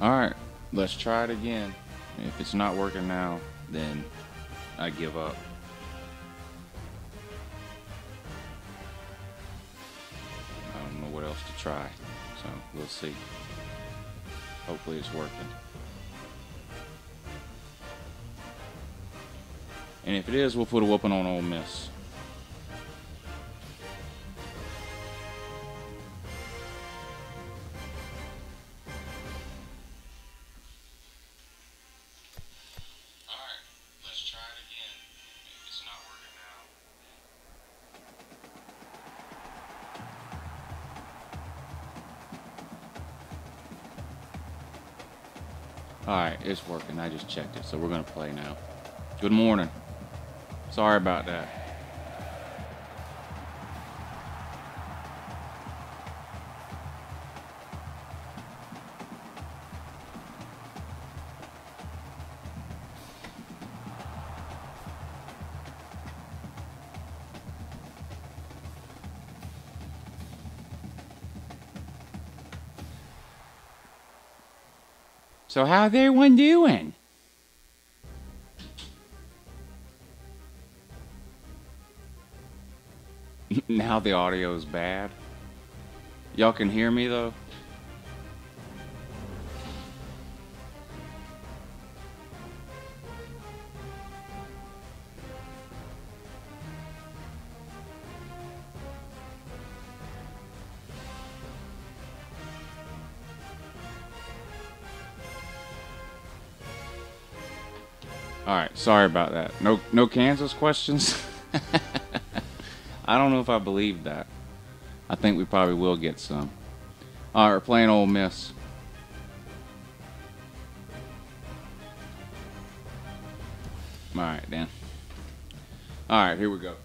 Alright, let's try it again. If it's not working now, then I give up. I don't know what else to try, so we'll see. Hopefully it's working. And if it is, we'll put a whooping on Ole Miss. Alright, it's working. I just checked it, so we're going to play now. Good morning. Sorry about that. So how's everyone doing? Now the audio is bad. Y'all can hear me though? Alright, sorry about that. No Kansas questions? I don't know if I believe that. I think we probably will get some. Alright, we're playing Ole Miss. Alright, then. Alright, here we go.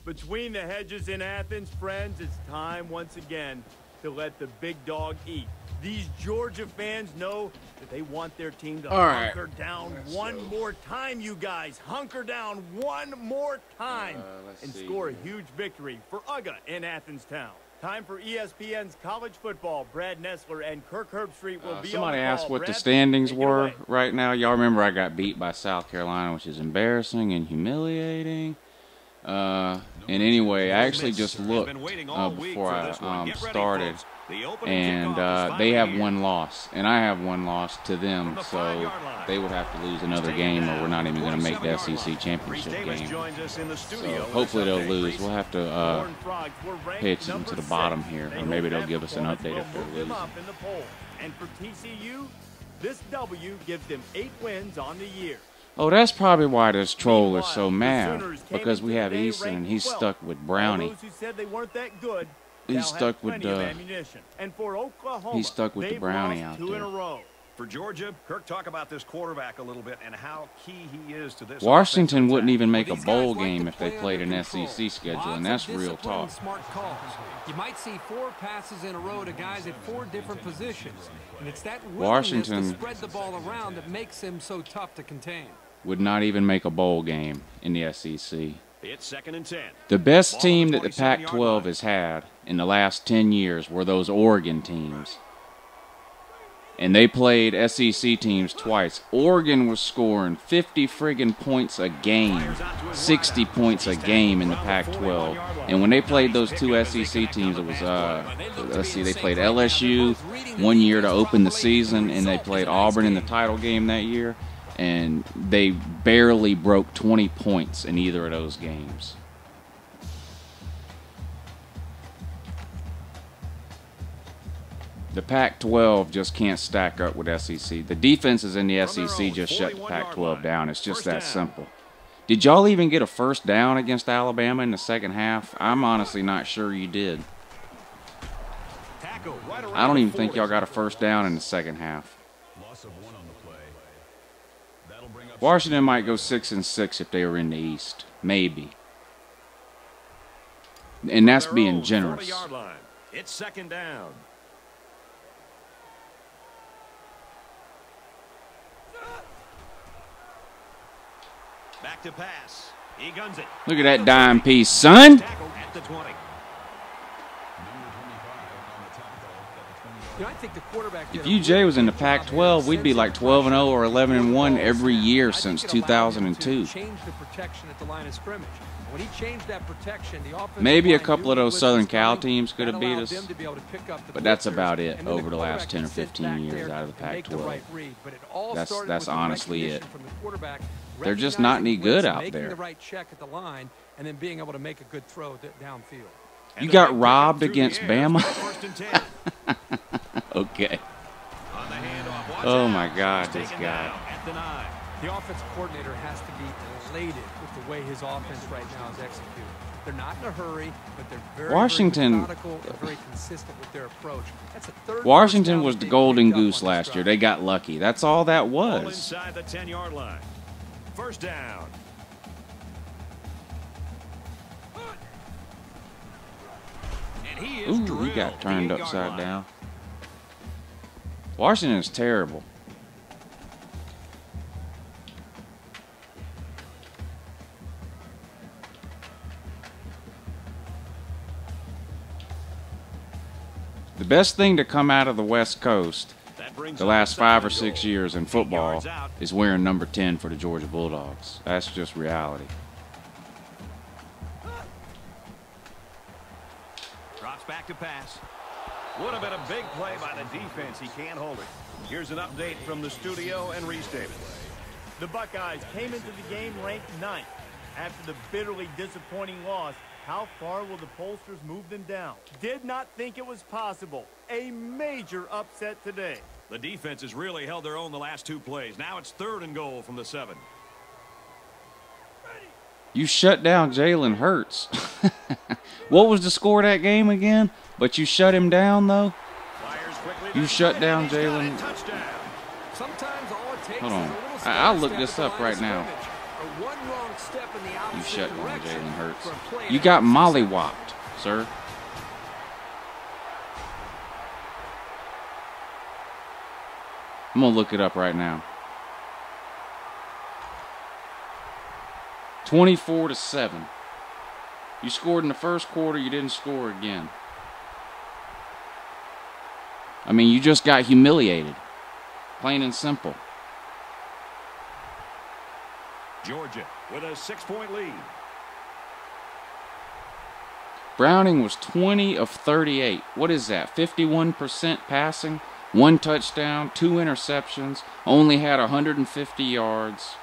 Between the hedges in Athens, friends, it's time once again to let the big dog eat. These Georgia fans know that they want their team to hunker down one more time, you guys. Hunker down one more time and score a huge victory for UGA in Athens Town. Time for ESPN's college football. Brad Nessler and Kirk Herbstreit will be somebody on the call. asked what Brad, the standings were right now. Y'all remember I got beat by South Carolina, which is embarrassing and humiliating. And anyway, I actually just looked before I started, and they have one loss, and I have one loss to them, so they would have to lose another game, or we're not even going to make the SEC championship game. So hopefully they'll lose. We'll have to pay attention to the bottom here, or maybe they'll give us an update if they're losing. And for TCU, this W gives them 8 wins on the year. Oh, that's probably why this troll is so mad, because we have Easton and he's stuck with Brownie. He's stuck with the Brownie out there. For Georgia, Kirk, talk about this quarterback a little bit and how key he is to this. Washington wouldn't even make a bowl game if they played an SEC schedule, and that's real talk. You might see 4 passes in a row to guys at 4 different positions, and it's that Washington to spread the ball around that makes him so tough to contain. Would not even make a bowl game in the SEC. It's 2nd and 10. The best team that the Pac-12 has had in the last 10 years were those Oregon teams. And they played SEC teams twice. Oregon was scoring 50 friggin' points a game, 60 points a game in the Pac-12. And when they played those 2 SEC teams, it was, let's see, they played LSU one year to open the season, and they played Auburn in the title game that year. And they barely broke 20 points in either of those games. The Pac-12 just can't stack up with SEC. The defenses in the SEC just shut the Pac-12 down. It's just that simple. Did y'all even get a first down against Alabama in the second half? I'm honestly not sure you did. I don't even think y'all got a first down in the second half. Washington might go 6-6 if they were in the East. Maybe. And that's being generous. It's second down. Back to pass. He guns it. Look at that dime piece, son. At the 20. You know, I think the quarterback If UJ was in the Pac-12, we'd be like 12-0 or 11-1 every year since 2002. Change the protection at the line of scrimmage. When he changed that protection, the offensive Maybe a line couple of knew those the Southern blitz was Cal coming. teams could have That beat allowed us. them to be able to pick up the But that's blitzers, about it and then over the last quarterback 10 or can sit 15 back years there out of the and make the Pac-12. right read. But it all That's started with the honestly recognition it. from the quarterback, They're just not any recognizing good blitz, out making there. the right check at the line, and then being able to make a good throw downfield. You got robbed against Bama? First and 10. Okay. On the handoff. Watch Oh out. my God, He's this taken guy. down at the 9. The offensive coordinator has to be elated with the way his offense right now is executed. They're not in a hurry, but they're very, Washington- very methodical and very consistent with their approach. That's a third Washington first down was that the they golden picked up goose on this last year. drive. They got lucky. That's all that Ball was. inside the 10-yard line. First down. And he is Ooh, he drilled got turned the 8-yard upside line. down. Washington is terrible. The best thing to come out of the West Coast That brings the up last second 5 or and 6 goal. years in 8 football yards out. is wearing number 10 for the Georgia Bulldogs. That's just reality. Drops back to pass. Would have been a big play by the defense. He can't hold it. Here's an update from the studio and Reese Davis. The Buckeyes came into the game ranked 9th. After the bitterly disappointing loss, how far will the pollsters move them down? Did not think it was possible. A major upset today. The defense has really held their own the last 2 plays. Now it's 3rd and goal from the 7. You shut down Jalen Hurts. What was the score of that game again? But you shut him down, though? Fires quickly You back shut to down He's got Jalen. it. Touchdown. Sometimes all it takes Hold is on. a little I'll look step this at the up line right of now. scrimmage. Or one wrong step in the You opposite shut down direction Jalen Hurts. for a play You to got have success. mollywopped, sir. I'm going to look it up right now. 24-7. You scored in the first quarter. You didn't score again. I mean, you just got humiliated. Plain and simple. Georgia with a 6-point lead. Browning was 20 of 38. What is that? 51% passing, 1 touchdown, 2 interceptions, only had 150 yards.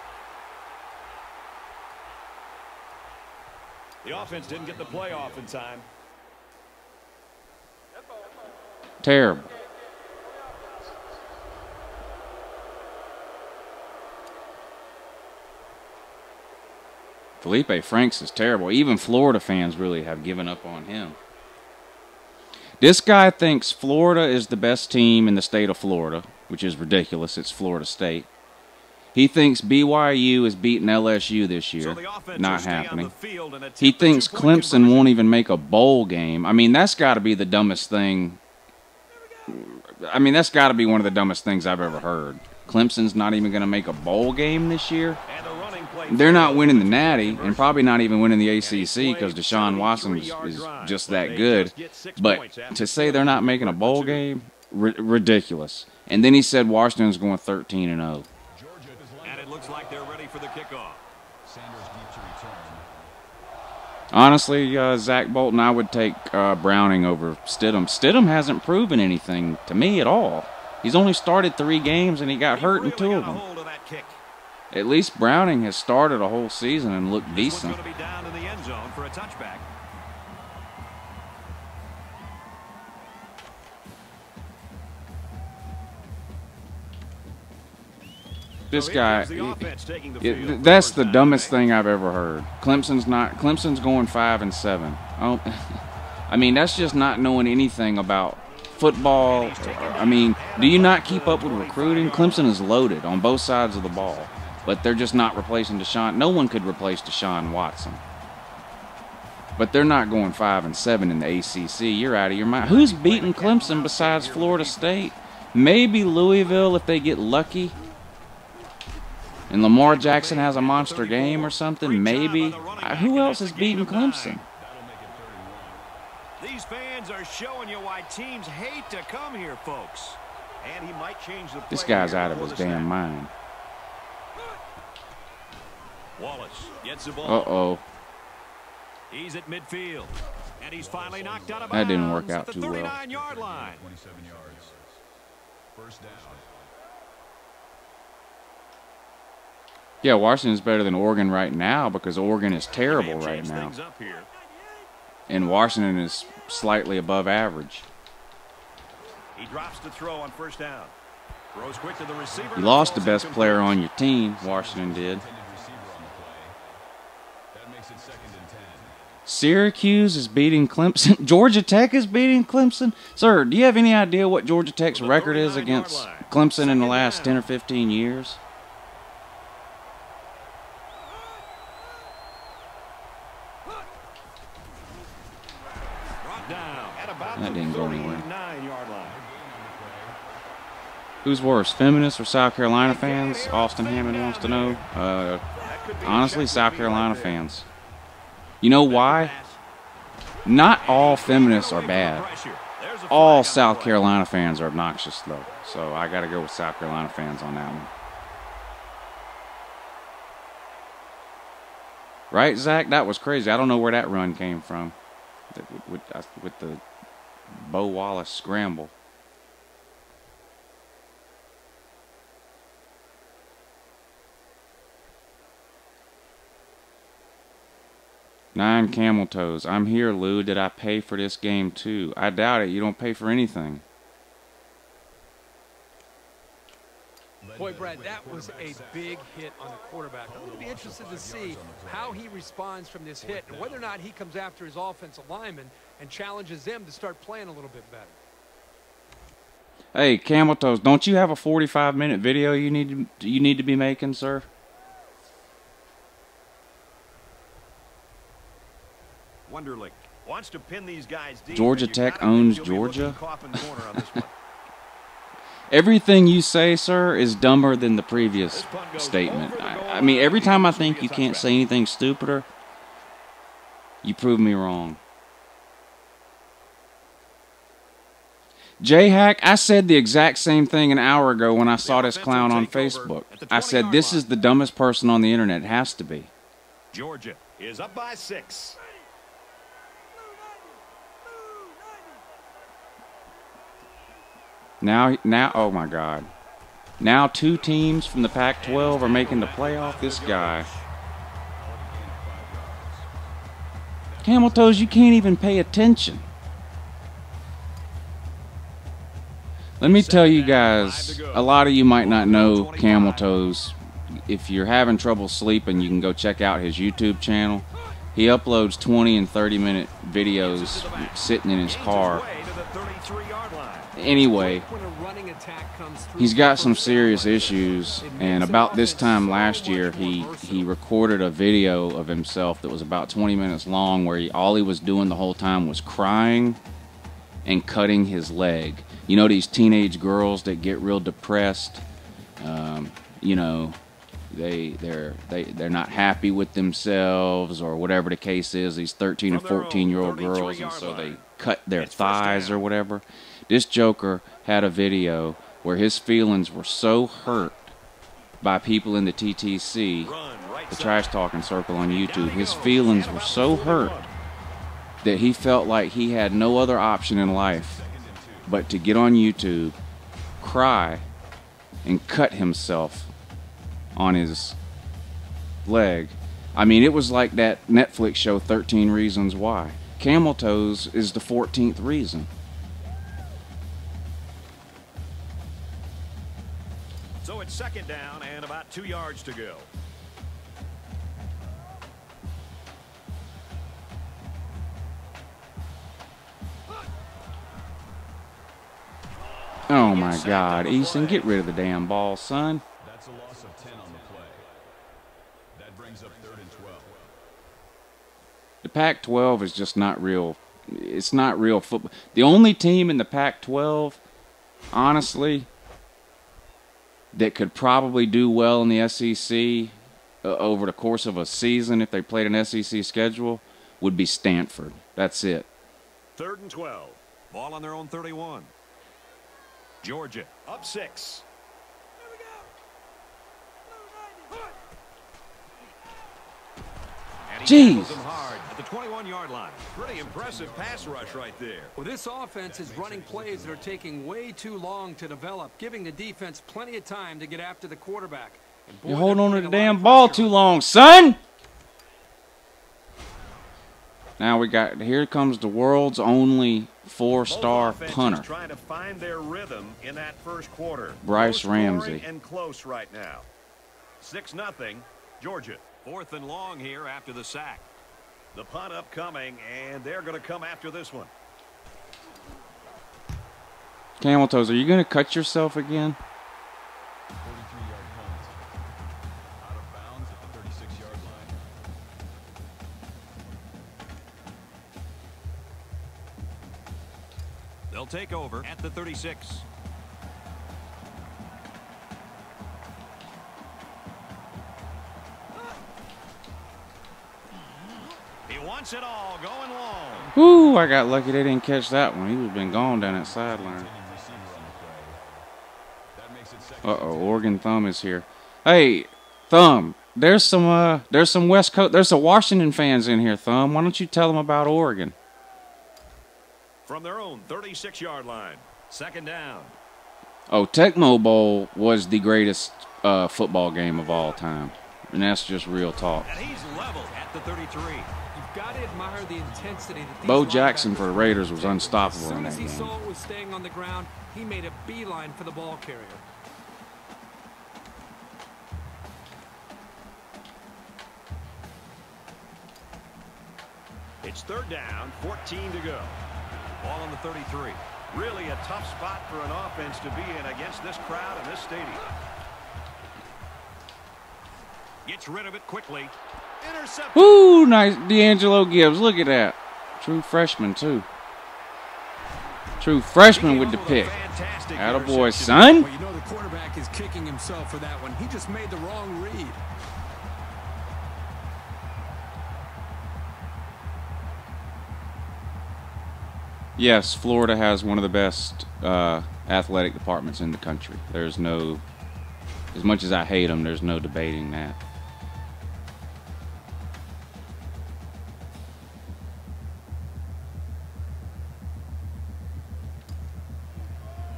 The offense didn't get the play off in time. Terrible. Felipe Franks is terrible. Even Florida fans really have given up on him. This guy thinks Florida is the best team in the state of Florida, which is ridiculous. It's Florida State. He thinks BYU is beating LSU this year. So the offense Not will stay on happening. the field and attempt He the thinks 2-point Clemson conversion. won't even make a bowl game. I mean, that's got to be the dumbest thing. I mean, that's got to be one of the dumbest things I've ever heard. Clemson's not even going to make a bowl game this year. And the running play They're not failed. winning the Natty and probably not even winning the ACC because Deshaun Watson is just that good. But to say they're not making a bowl game, ridiculous. And then he said Washington's going 13-0. And it looks like they're ready for the kickoff. Honestly, Zach Bolton, I would take Browning over Stidham. Stidham hasn't proven anything to me at all. He's only started 3 games and he got hurt in 2 of them. Hold of that kick. At least Browning has started a whole season and looked This one's decent. going to be down in the end zone for a touchback. This guy, that's the dumbest thing I've ever heard. Clemson's going 5-7. Oh, I mean, that's just not knowing anything about football. I mean, do you not keep up with recruiting? Clemson is loaded on both sides of the ball, but they're just not replacing Deshaun. No one could replace Deshaun Watson. But they're not going 5-7 in the ACC. You're out of your mind. Who's beating Clemson besides Florida State? Maybe Louisville if they get lucky. And Lamar Jackson has a monster game or something. Maybe. Who else is beating Clemson? These fans are showing you why teams hate to come here, folks. And he might change the play. This guy's out of his damn mind. Wallace gets the ball. Uh-oh. He's at midfield. And he's finally knocked out of bounds. That didn't work out too well. 39-yard line. 27 yards. First down. Yeah, Washington's better than Oregon right now because Oregon is terrible right now. And Washington is slightly above average. He drops to throw on first down. Throws quick to the receiver. You lost the best player on your team, Washington did. Syracuse is beating Clemson. Georgia Tech is beating Clemson. Sir, do you have any idea what Georgia Tech's record is against Clemson in the last 10 or 15 years? That didn't go anywhere. Who's worse, feminists or South Carolina fans? Austin Hammond wants to know. Honestly, South Carolina fans. You know why? Not all feminists are bad. All South Carolina fans are obnoxious, though. So I got to go with South Carolina fans on that one. Right, Zach? That was crazy. I don't know where that run came from. With the Bo Wallace scramble. Nine camel toes. I'm here, Lou. Did I pay for this game too? I doubt it. You don't pay for anything. Boy, Brad, that was a big hit on the quarterback. I'm going to be interested to see how he responds from this hit and whether or not he comes after his offensive lineman and challenges them to start playing a little bit better. Hey, camel toes, don't you have a 45-minute video you need to be making, sir? Wonderlic wants to pin these guys deep. Georgia Tech owns Georgia. Everything you say, sir, is dumber than the previous statement. I mean, every time I think you can't say anything stupider, you prove me wrong. J-Hack, I said the exact same thing an hour ago when I saw this clown on Facebook. I said, this is the dumbest person on the internet. It has to be. Georgia is up by 6. Now, oh my God. Now 2 teams from the Pac-12 are making the playoff. This guy. Camel toes, you can't even pay attention. Let me tell you guys, a lot of you might not know Camel Toes. If you're having trouble sleeping, you can go check out his YouTube channel. He uploads 20 and 30-minute videos sitting in his car. Anyway, he's got some serious issues, and about this time last year, he recorded a video of himself that was about 20 minutes long where all he was doing the whole time was crying and cutting his leg. You know these teenage girls that get real depressed, you know, they're not happy with themselves or whatever the case is, these 13 or 14-year-old girls, and so they cut their thighs or whatever. This joker had a video where his feelings were so hurt by people in the TTC, the Trash Talking Circle on YouTube. His feelings were so hurt that he felt like he had no other option in life but to get on YouTube, cry, and cut himself on his leg. I mean, it was like that Netflix show 13 Reasons Why. Camel Toes is the 14th reason. So it's second down and about 2 yards to go. Oh my God, Easton, get rid of the damn ball, son. That's a loss of 10 on the play. That brings up 3rd and 12. The Pac-12 is just not real. It's not real football. The only team in the Pac-12, honestly, that could probably do well in the SEC over the course of a season if they played an SEC schedule would be Stanford. That's it. 3rd and 12. Ball on their own 31. Georgia up 6. And he tackles them hard at the 21-yard line. Pretty impressive pass rush right there. Well, this offense is running plays that are taking way too long to develop, giving the defense plenty of time to get after the quarterback. And boy, you're holding on to the damn ball too long, son. Now here comes the world's only 4-star punter. Trying to find their rhythm in that first quarter. Bryce Ramsey. And close right now. 6-0, Georgia. 4th and long here after the sack. The punt upcoming, and they're going to come after this one. Camel Toes, are you going to cut yourself again? 43-yard punt. Out of bounds at the 36-yard line. They'll take over at the 36. He wants it all going long. Woo, I got lucky they didn't catch that one. He would have been gone down that sideline. Uh-oh, Oregon Thumb is here. Hey, Thumb, there's some West Coast, there's some Washington fans in here, Thumb. Why don't you tell them about Oregon? From their own 36-yard line. 2nd down. Oh, Tecmo Bowl was the greatest football game of all time. And that's just real talk. And he's level at the 33. You've got to admire the intensity that Bo Jackson for the Raiders was unstoppable in that game. As soon as he saw it was staying on the ground, he made a beeline for the ball carrier. It's 3rd down, 14 to go. Ball on the 33. Really a tough spot for an offense to be in against this crowd in this stadium. Gets rid of it quickly. Intercepted. Woo, nice. D'Angelo Gibbs. Look at that. True freshman, too. True freshman with the pick. Attaboy, son. Well, you know the quarterback is kicking himself for that one. He just made the wrong read. Yes, Florida has one of the best athletic departments in the country. There's no, as much as I hate them, there's no debating that.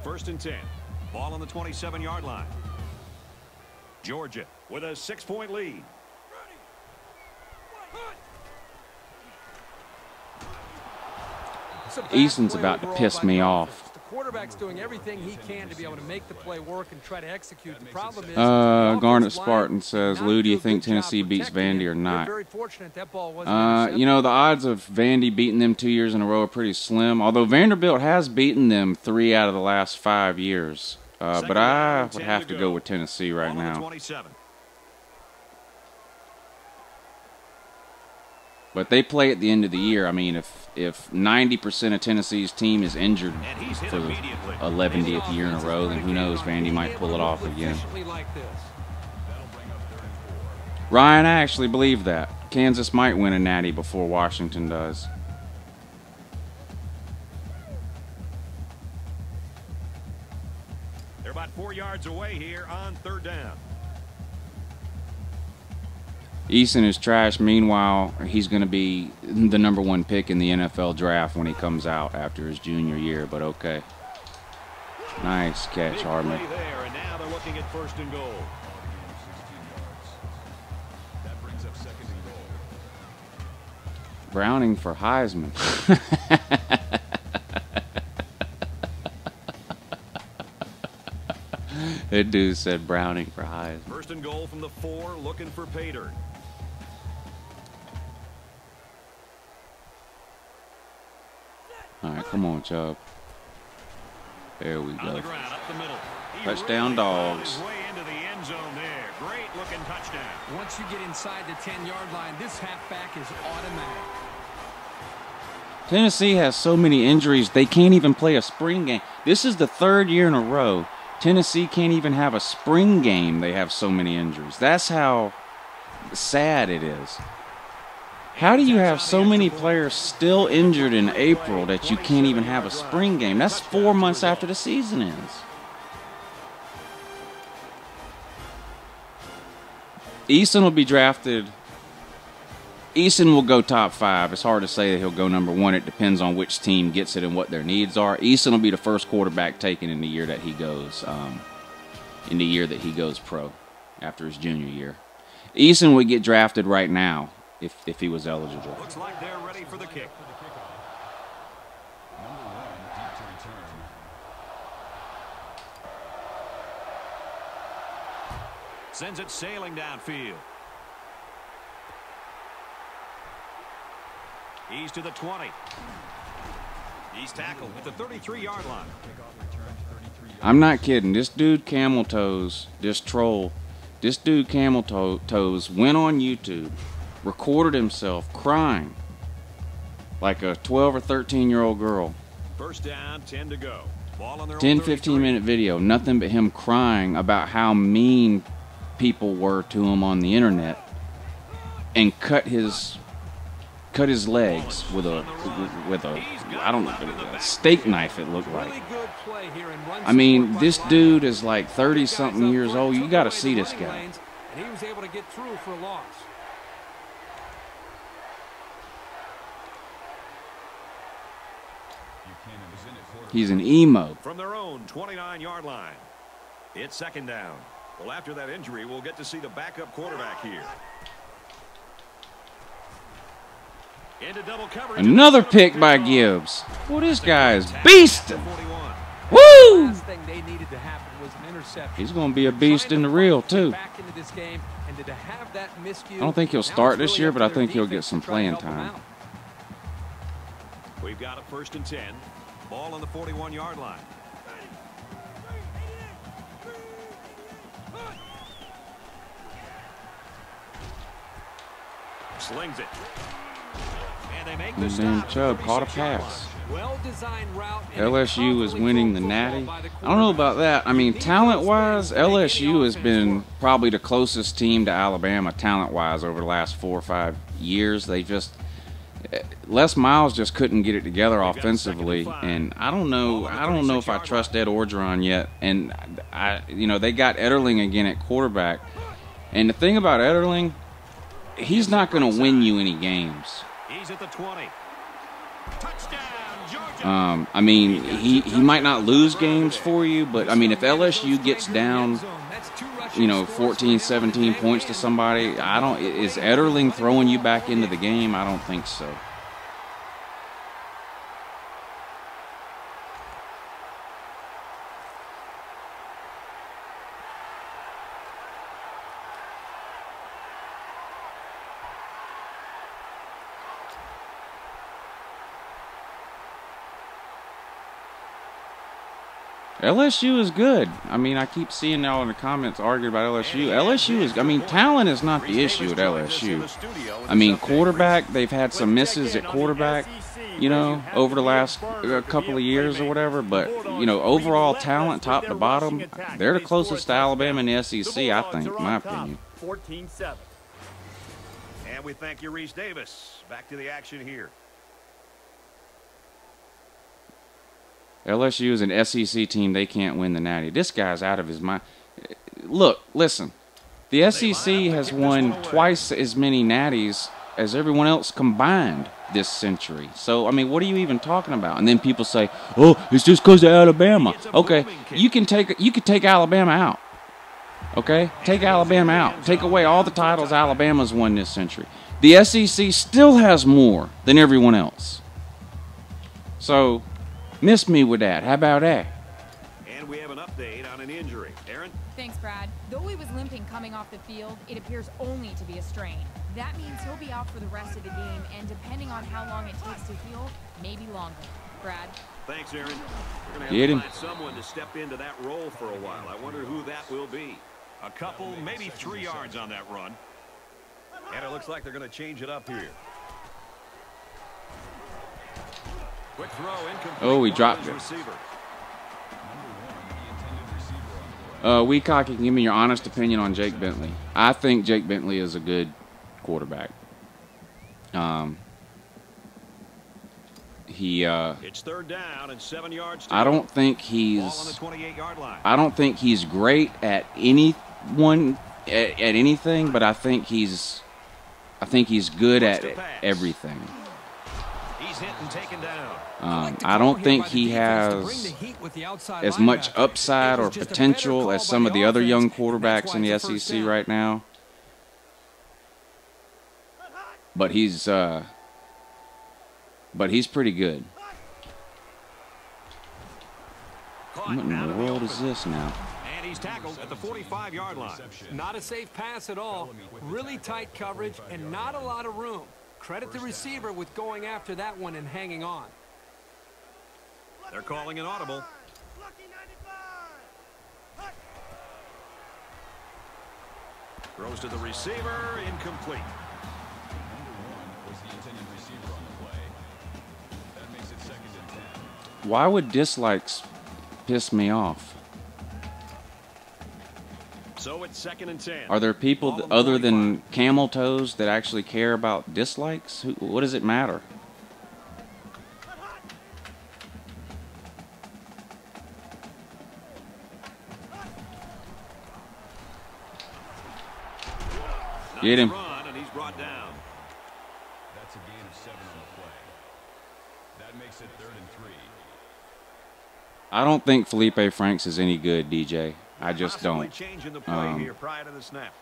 First and 10. Ball on the 27-yard line. Georgia with a 6-point lead. Easton's about to piss me off. The quarterback's doing everything he can to be able to make the play work and try to execute. The problem is, Garnet Spartan says, Lou, do you think Tennessee beats Vandy or not? You know, the odds of Vandy beating them 2 years in a row are pretty slim, although Vanderbilt has beaten them 3 out of the last 5 years. But I would have to go with Tennessee right now. But they play at the end of the year. I mean, if 90% of Tennessee's team is injured for the 11th year in a row, then who knows, Vandy might pull it off again. Ryan, I actually believe that. Kansas might win a natty before Washington does. They're about 4 yards away here on 3rd down. Easton is trash. Meanwhile, he's going to be the #1 pick in the NFL draft when he comes out after his junior year, but okay. Nice catch, Hardman. There, and now they're looking at 1st and goal. That brings up 2nd and goal. Browning for Heisman. That dude said Browning for Heisman. First and goal from the 4, looking for Pater. All right, come on, Chubb. There we On go. the ground, up the middle. He Touchdown, really Dogs. found his way into the end zone there. Great looking touchdown. Once you get inside the 10-yard line, this halfback is automatic. Tennessee has so many injuries, they can't even play a spring game. This is the 3rd year in a row. Tennessee can't even have a spring game. They have so many injuries. That's how sad it is. How do you have so many players still injured in April that you can't even have a spring game? That's 4 months after the season ends. Eason will be drafted. Eason will go top 5. It's hard to say that he'll go number 1. It depends on which team gets it and what their needs are. Eason will be the first quarterback taken in the year that he goes, pro, after his junior year. Eason would get drafted right now if he was eligible. Looks like they're ready for the kick. Number 1, deep to return. Sends it sailing downfield. He's to the 20. He's tackled at the 33-yard line. I'm not kidding. This dude Camel Toes, this troll, this dude Camel Toes went on YouTube, recorded himself crying like a 12 or 13-year-old girl. First down, 10 to go. Ball on their 10, own 15-minute video, nothing but him crying about how mean people were to him on the internet, and cut his legs with a I don't know, a steak knife, it looked like. I mean, this dude is like 30-something years old. You got to see this guy. And he was able to get through for a loss. He's an emo. From their own 29-yard line. It's second down. Well, after that injury, we'll get to see the backup quarterback here. Into double coverage. Another pick by Gibbs. Well, this guy is beasting. Woo! Last thing they needed to happen was an interception. He's going to be a beast in the real, too. Back into this game, and to have that miscue, I don't think he'll start this year, but I think he'll get some playing time. We've got a 1st and 10. Ball on the 41-yard line. Slings it. And they make the stop. Chubb caught a pass. Well-designed route. LSU is winning the Natty. I don't know about that. I mean, talent-wise, LSU has been probably the closest team to Alabama talent-wise over the last 4 or 5 years. They just Les Miles just couldn't get it together offensively, and I don't know if I trust Ed Orgeron yet. And they got Ederling again at quarterback. And the thing about Ederling, he's not going to win you any games. He's at the 20. Touchdown, Georgia. I mean, he might not lose games for you, but I mean, if LSU gets down, 14, 17 points to somebody, is Ederling throwing you back into the game? I don't think so. LSU is good. I mean, I keep seeing y'all in the comments arguing about LSU. LSU is, I mean, talent is not the issue at LSU. I mean, quarterback, they've had some misses at quarterback, over the last couple of years or whatever. But, overall talent, top to bottom, they're the closest to Alabama in the SEC, I think, in my opinion. 14-7. And we thank you, Reese Davis. Back to the action here. LSU is an SEC team. They can't win the Natty. This guy's out of his mind. Look, listen. The SEC has won twice as many Natties as everyone else combined this century. So, I mean, what are you even talking about? And then people say, "Oh, it's just because of Alabama." Okay, you could take Alabama out. Okay, take Alabama out. Take away all the titles Alabama's won this century. The SEC still has more than everyone else. So, miss me with that. How about that? And we have an update. update on an injury. Aaron? Thanks, Brad. Though he was limping coming off the field, it appears only to be a strain. That means he'll be out for the rest of the game, and depending on how long it takes to heal, maybe longer. Brad? Thanks, Aaron. We're going to have to find someone to step into that role for a while. I wonder who that will be. A couple, maybe 3 yards on that run. And it looks like they're going to change it up here. Quick throw, incomplete. Oh, he dropped it. Cocky, give me your honest opinion on Jake Bentley. I think Jake Bentley is a good quarterback. It's 3rd down and 7 yards. I don't think he's. Ball on the 28-yard line. I don't think he's great at anything, but I think he's good at everything. He's hit and taken down. I don't think he has as much upside or potential as some of the other young quarterbacks in the SEC right now. But he's pretty good. What in the world is this now? And he's tackled at the 45-yard line. Not a safe pass at all. Really tight coverage and not a lot of room. Credit the receiver with going after that one and hanging on. They're calling an audible. Throws to the receiver, incomplete. Why would dislikes piss me off? So it's 2nd and 10. Are there people other than camel toes that actually care about dislikes? What does it matter? Get him. And he's brought down. That's a gain of 7 on the play. That makes it 3rd and 3. I don't think Felipe Franks is any good, DJ. I just don't. Changing the play here prior to the snap.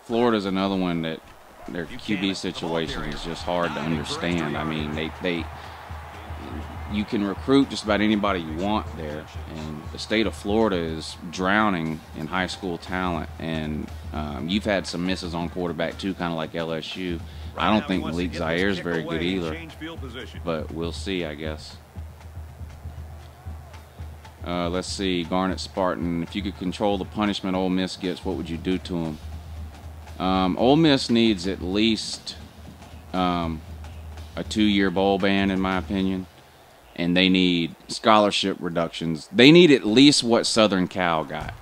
Florida's another one that their QB situation is just hard to understand. I mean, you can recruit just about anybody you want there, and the state of Florida is drowning in high school talent. And you've had some misses on quarterback too, kind of like LSU. I don't think Malik Zaire is very good either, but we'll see, I guess. Let's see, Garnet Spartan. If you could control the punishment Ole Miss gets, what would you do to them? Ole Miss needs at least a 2-year bowl ban, in my opinion, and they need scholarship reductions. They need at least what Southern Cal got.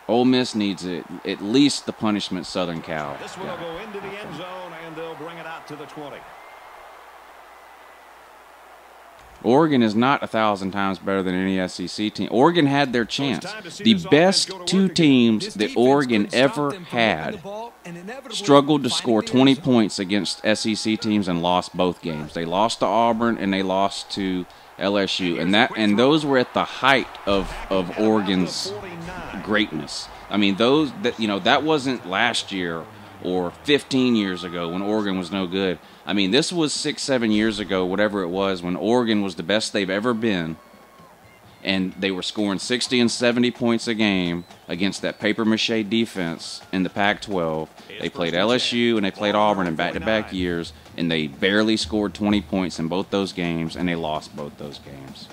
Ole Miss needs at least the punishment Southern Cal got. This one will go into the end zone, and they'll bring it out to the 20. Oregon is not 1,000 times better than any SEC team. Oregon had their chance. The best 2 teams that Oregon ever had struggled to score 20 points against SEC teams and lost both games. They lost to Auburn and they lost to LSU, and those were at the height of Oregon's greatness. I mean, that wasn't last year or 15 years ago when Oregon was no good. I mean, this was 6-7 years ago, whatever it was, when Oregon was the best they've ever been, and they were scoring 60 and 70 points a game against that papier-mâché defense in the Pac-12. They played LSU and they played Auburn in back-to-back years, and they barely scored 20 points in both those games, and they lost both those games.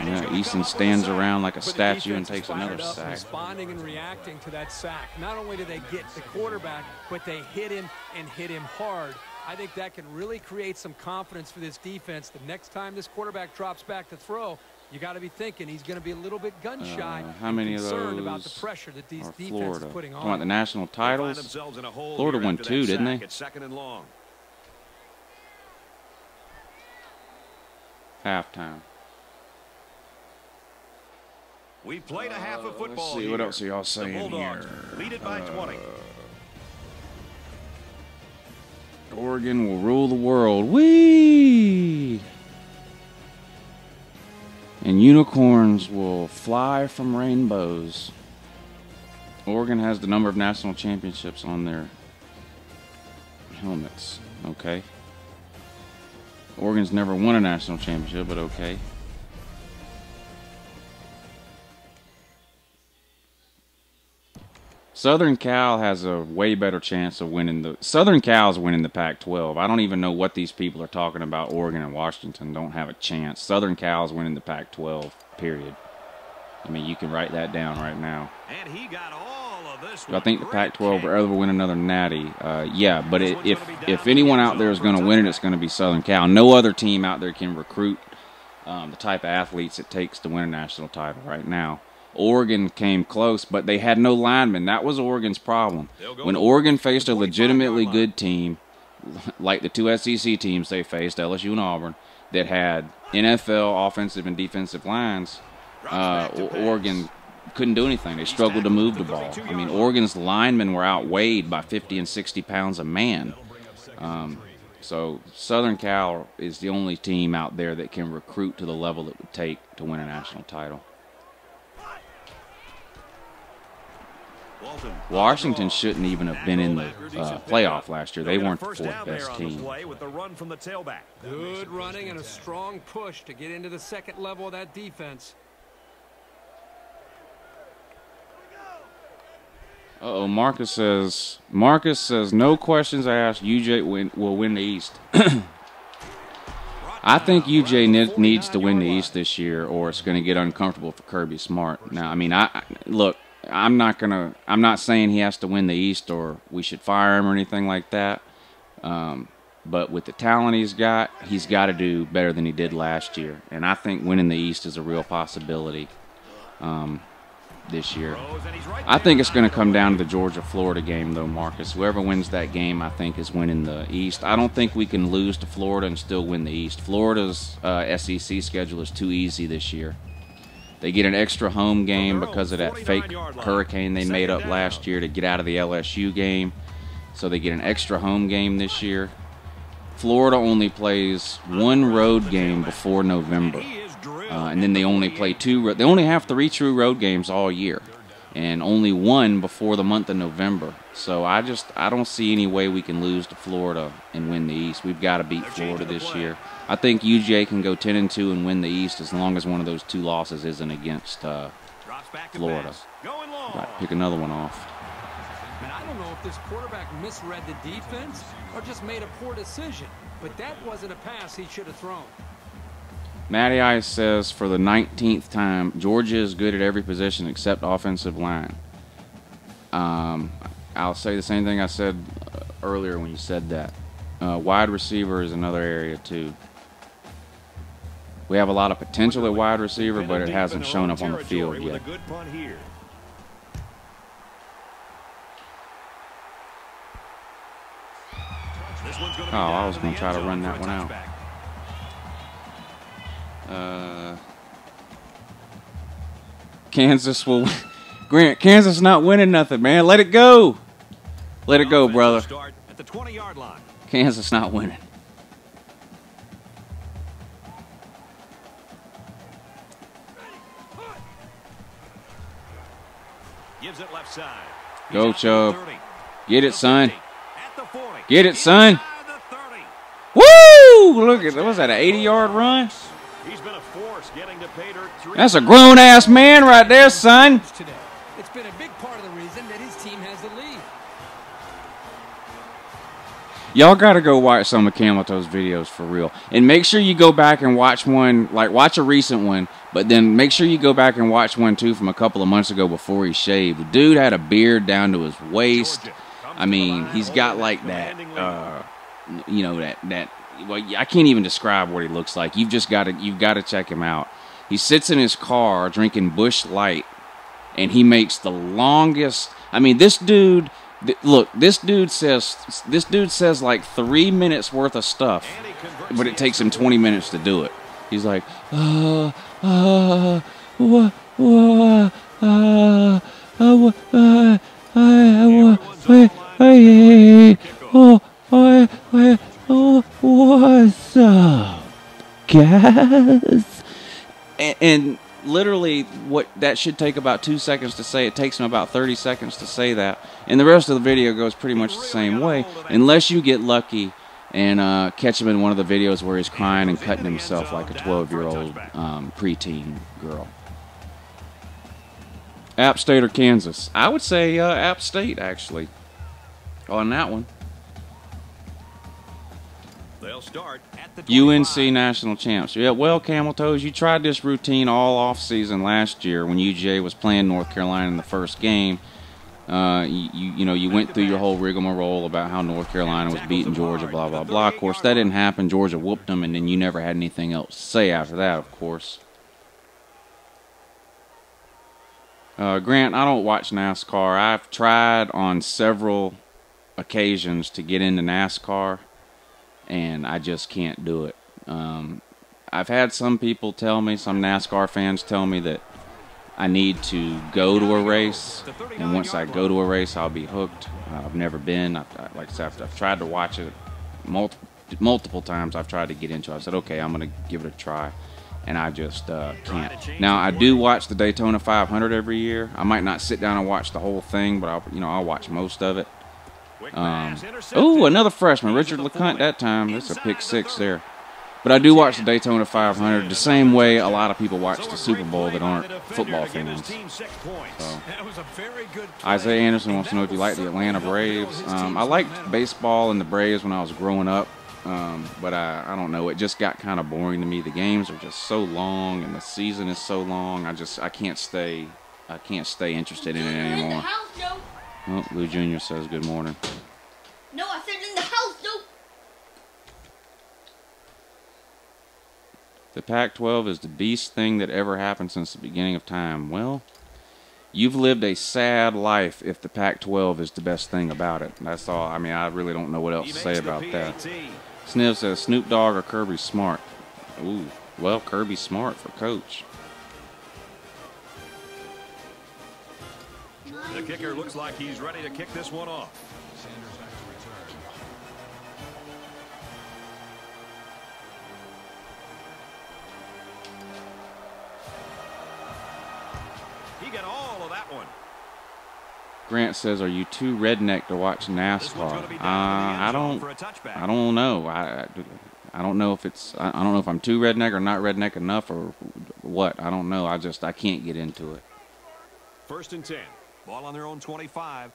Yeah, Easton stands around like a statue and takes another sack. Responding and reacting to that sack. Not only do they get the quarterback, but they hit him and hit him hard. I think that can really create some confidence for this defense. The next time this quarterback drops back to throw, you got to be thinking he's going to be a little bit gun shy. How many of those about the pressure that these defenses are putting on? Talking about the national titles, Florida won 2, didn't they? It's 2nd and long. Halftime. We've played a half of football. Let's see, what else are y'all saying here? Lead it by 20. Oregon will rule the world. Whee! And unicorns will fly from rainbows. Oregon has the number of national championships on their helmets. Okay. Oregon's never won a national championship, but okay. Southern Cal has a way better chance of winning the... Southern Cal's winning the Pac-12. I don't even know what these people are talking about. Oregon and Washington don't have a chance. Southern Cal's winning the Pac-12, period. I mean, you can write that down right now. And he got all of this. I think the Pac-12 will ever win another natty. Yeah, but if anyone out there is going to win it, it's going to be Southern Cal. No other team out there can recruit the type of athletes it takes to win a national title right now. Oregon came close, but they had no linemen. That was Oregon's problem. When Oregon faced a legitimately good team, like the two SEC teams they faced, LSU and Auburn, that had NFL offensive and defensive lines, Oregon couldn't do anything. They struggled to move the ball. I mean, Oregon's linemen were outweighed by 50 and 60 pounds a man. So Southern Cal is the only team out there that can recruit to the level it would take to win a national title. Washington shouldn't even have been in the playoff last year. They weren't the fourth best team. Good running and a strong push to get into the second level of that defense. Uh-oh, Marcus says, no questions asked, UJ will win the East. I think UJ needs to win the East this year, or it's going to get uncomfortable for Kirby Smart. Now, I mean, look, I'm not saying he has to win the East or we should fire him or anything like that. But with the talent he's got to do better than he did last year. And I think winning the East is a real possibility this year. I think it's going to come down to the Georgia-Florida game, though, Marcus. Whoever wins that game, I think, is winning the East. I don't think we can lose to Florida and still win the East. Florida's SEC schedule is too easy this year. They get an extra home game because of that fake hurricane they made up last year to get out of the LSU game. So they get an extra home game this year. Florida only plays one road game before November. And then they only play they only have 3 true road games all year. And only one before the month of November. So I don't see any way we can lose to Florida and win the East. We've got to beat Florida this year. I think UJ can go 10-2 and win the East as long as one of those 2 losses isn't against Florida. Right, pick another one off. And I don't know if this quarterback misread the defense or just made a poor decision, but that wasn't a pass he should have thrown. Matty Ice says, for the 19th time, Georgia is good at every position except offensive line. I'll say the same thing I said earlier when you said that. Wide receiver is another area, too. We have a lot of potential at wide receiver, but it hasn't shown up on the field yet. Oh, I was going to try to run that one out. Kansas will... Grant, Kansas not winning nothing, man. Let it go. Let it go, brother. Kansas not winning. Gives it left side. Go, Chubb. Get it, son. Get it, son. Woo! Look at that. Was that an 80-yard run? He's been a force getting to pay dirt. That's a grown-ass man right there, son. It's been a big part of the reason that his team has the lead. Y'all got to go watch some of Cameltoe's videos for real. And make sure you go back and watch one, like watch a recent one, but then make sure you go back and watch one, too, from a couple of months ago before he shaved. The dude had a beard down to his waist. I mean, he's got like that, you know, well, I can't even describe what he looks like. You've got to check him out. He sits in his car drinking Busch Light, and he makes the longest. I mean, this dude. Look, this dude says like 3 minutes worth of stuff, but it takes him 20 minutes to do it. He's like, what's up, guys? And literally, what that should take about 2 seconds to say, it takes him about 30 seconds to say that. And the rest of the video goes pretty much the same way, unless you get lucky and catch him in one of the videos where he's crying and cutting himself like a 12-year-old preteen girl. App State or Kansas? I would say App State, actually, on that one. They'll start at the UNC national champs. Yeah, well, Camel Toes, you tried this routine all off season last year when UJ was playing North Carolina in the first game. You went through your whole rigmarole about how North Carolina was beating Georgia, blah, blah, blah. Of course, that didn't happen. Georgia whooped them, and then you never had anything else to say after that, of course. Grant, I don't watch NASCAR. I've tried on several occasions to get into NASCAR, and I just can't do it. I've had some people tell me, some NASCAR fans tell me that I need to go to a race, and once I go to a race, I'll be hooked. I've never been. Like I said, I've tried to watch it multiple times. I've tried to get into it. I said, okay, I'm going to give it a try, and I just can't. Now, I do watch the Daytona 500 every year. I might not sit down and watch the whole thing, but I'll watch most of it. Oh, another freshman, Richard LeCounte that time. That's a pick six there. But I do watch the Daytona 500 the same way a lot of people watch the Super Bowl that aren't football fans. So. Isaiah Anderson wants to know if you like the Atlanta Braves. I liked baseball and the Braves when I was growing up, but I don't know. It just got kind of boring to me. The games are just so long and the season is so long. I can't stay interested in it anymore. Oh, Lou Jr. says good morning. No, I said in the house, no. The Pac-12 is the beast thing that ever happened since the beginning of time. Well, you've lived a sad life if the Pac-12 is the best thing about it. That's all. I mean, I really don't know what else to say about that. Sniv says Snoop Dogg or Kirby Smart. Ooh, well, Kirby Smart for coach. The kicker looks like he's ready to kick this one off. He got all of that one. Grant says, "Are you too redneck to watch NASCAR?" I don't know. I don't know if it's. I don't know if I'm too redneck or not redneck enough or what. I don't know. I can't get into it. 1st and 10. Ball on their own 25.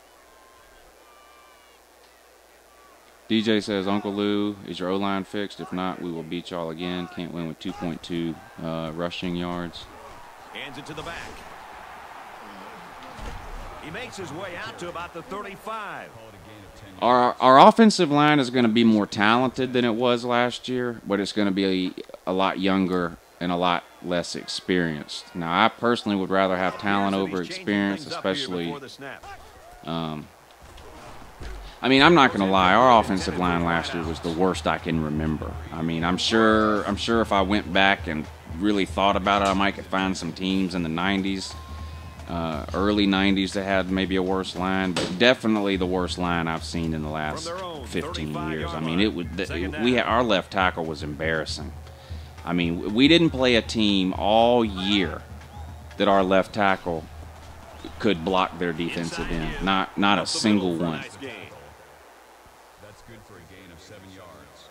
DJ says, Uncle Lou, is your O-line fixed? If not, we will beat y'all again. Can't win with 2.2 rushing yards. Hands it to the back. He makes his way out to about the 35. Our offensive line is going to be more talented than it was last year, but it's going to be a lot younger and a lot less experienced. Now, I personally would rather have talent over experience, especially. I mean, I'm not going to lie. Our offensive line last year was the worst I can remember. I mean, I'm sure if I went back and really thought about it, I might could find some teams in the 90s, early 90s that had maybe a worse line, but definitely the worst line I've seen in the last 15 years. I mean, our left tackle was embarrassing. I mean, we didn't play a team all year that our left tackle could block their defensive end. Not a single one. That's good for a gain of 7 yards.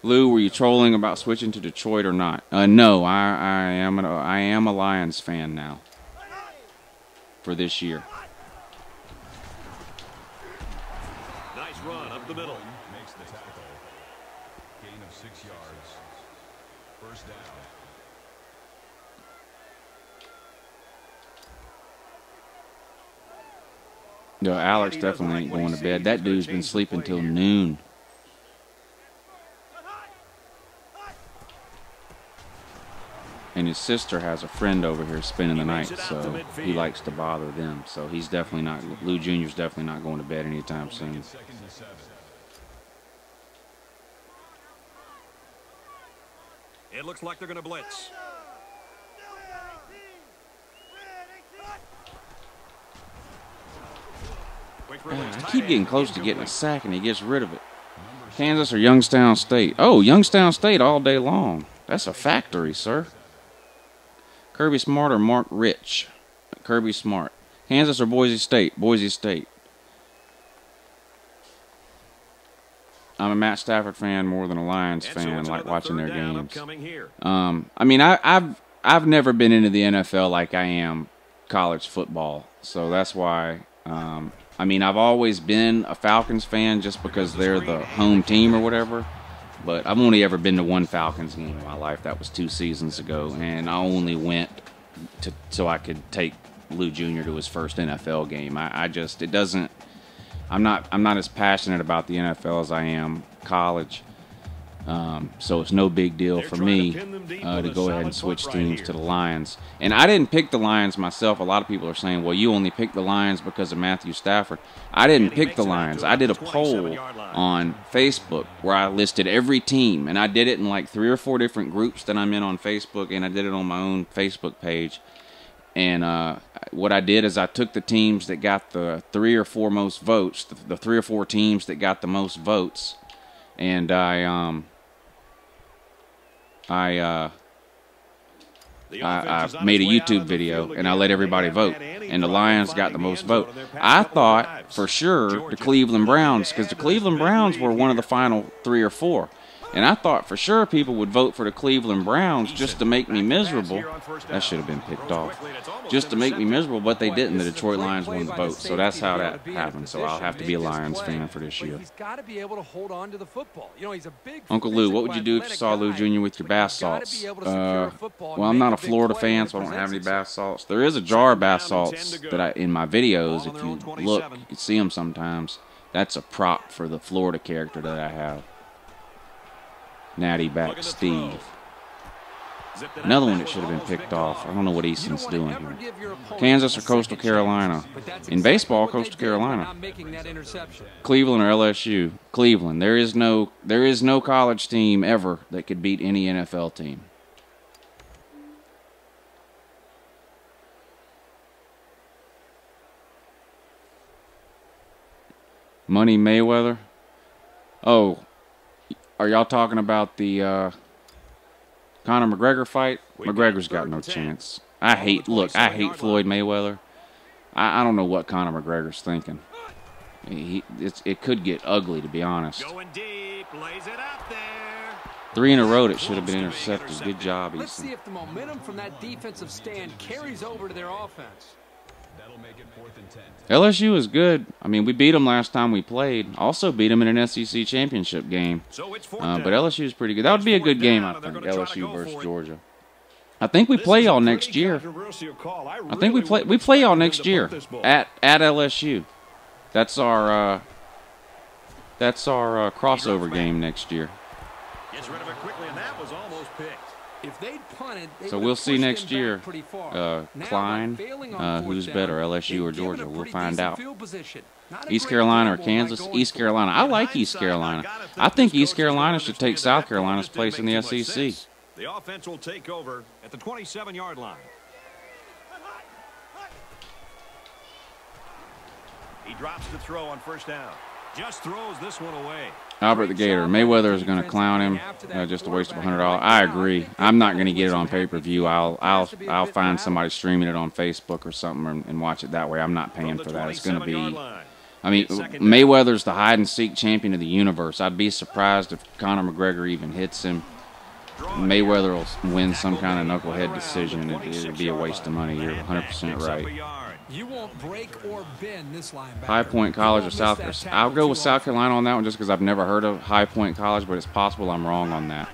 Lou, were you trolling about switching to Detroit or not? No, I am a Lions fan now for this year. Nice run up the middle. Makes the tackle. Gain of 6 yards. 1st down. No, Alex definitely ain't going to bed. That dude's been sleeping till noon. And his sister has a friend over here spending the night, so he likes to bother them. So he's definitely not, Lou Jr.'s definitely not going to bed anytime soon. It looks like they're going to blitz. I keep getting close to getting a sack, and he gets rid of it. Kansas or Youngstown State? Oh, Youngstown State all day long. That's a factory, sir. Kirby Smart or Mark Rich? Kirby Smart. Kansas or Boise State? Boise State. I'm a Matt Stafford fan more than a Lions fan, like watching their games. I mean, I've never been into the NFL like I am college football, so that's why. I mean, I've always been a Falcons fan just because they're the home team or whatever. But I've only ever been to one Falcons game in my life. That was 2 seasons ago, and I only went so I could take Lou Jr. to his first NFL game. I'm not as passionate about the NFL as I am college. So it's no big deal for me to go ahead and switch teams to the Lions. And I didn't pick the Lions myself. A lot of people are saying, well, you only picked the Lions because of Matthew Stafford. I didn't pick the Lions. I did a poll on Facebook where I listed every team. And I did it in like 3 or 4 different groups that I'm in on Facebook. And I did it on my own Facebook page. And what I did is I took the teams that got the 3 or 4 most votes, the 3 or 4 teams that got the most votes. And I made a YouTube video, and I let everybody vote, and the Lions got the most vote. I thought for sure the Cleveland Browns, because the Cleveland Browns were one of the final 3 or 4. And I thought for sure people would vote for the Cleveland Browns just to make me miserable. That should have been picked off. Just to make me miserable, but they didn't. The Detroit Lions won the vote, so that's how that happened. So I'll have to be a Lions fan for this year. Uncle Lou, what would you do if you saw Lou Jr. with your bath salts? Well, I'm not a Florida fan, so I don't have any bath salts. There is a jar of bath salts that in my videos, if you look, you can see them sometimes. That's a prop for the Florida character that I have. Natty back Steve. Another one that should have been picked off. I don't know what Easton's doing here. Kansas or Coastal Carolina? In baseball, Coastal Carolina. Cleveland or LSU? Cleveland. There is no college team ever that could beat any NFL team. Money Mayweather? Oh. Are y'all talking about the Conor McGregor fight? McGregor's got no chance. I hate Floyd Mayweather. I don't know what Conor McGregor's thinking. It could get ugly, to be honest. 3 in a row that should have been intercepted. Good job, Easton. Let's see if the momentum from that defensive stand carries over to their offense. That'll make it 4th and 10. LSU is good. I mean, we beat them last time we played. Also beat them in an SEC championship game. But LSU is pretty good. That would be a good game, I think, LSU versus Georgia. I think we play y'all next year. I think we play y'all next year at LSU. That's our crossover game next year. Gets rid of it quickly, and that was almost picked. If they'd punted, so we'll see next year, Klein, who's better, LSU or Georgia. We'll find out. East Carolina or Kansas? East Carolina. I like East Carolina. I think East Carolina should take South Carolina's place in the SEC. The offense will take over at the 27-yard line. He drops the throw on first down. Just throws this one away. Albert the Gator. Mayweather is going to clown him. Just a waste of $100. I agree. I'm not going to get it on pay-per-view. I'll find somebody streaming it on Facebook or something and watch it that way. I'm not paying for that. It's going to be. I mean, Mayweather's the hide-and-seek champion of the universe. I'd be surprised if Conor McGregor even hits him. Mayweather will win some kind of knucklehead decision. It'd be a waste of money. You're 100% right. You won't break or bend this linebacker. High Point College or South Carolina? I'll go with South Carolina on that one just because I've never heard of High Point College, but it's possible I'm wrong on that.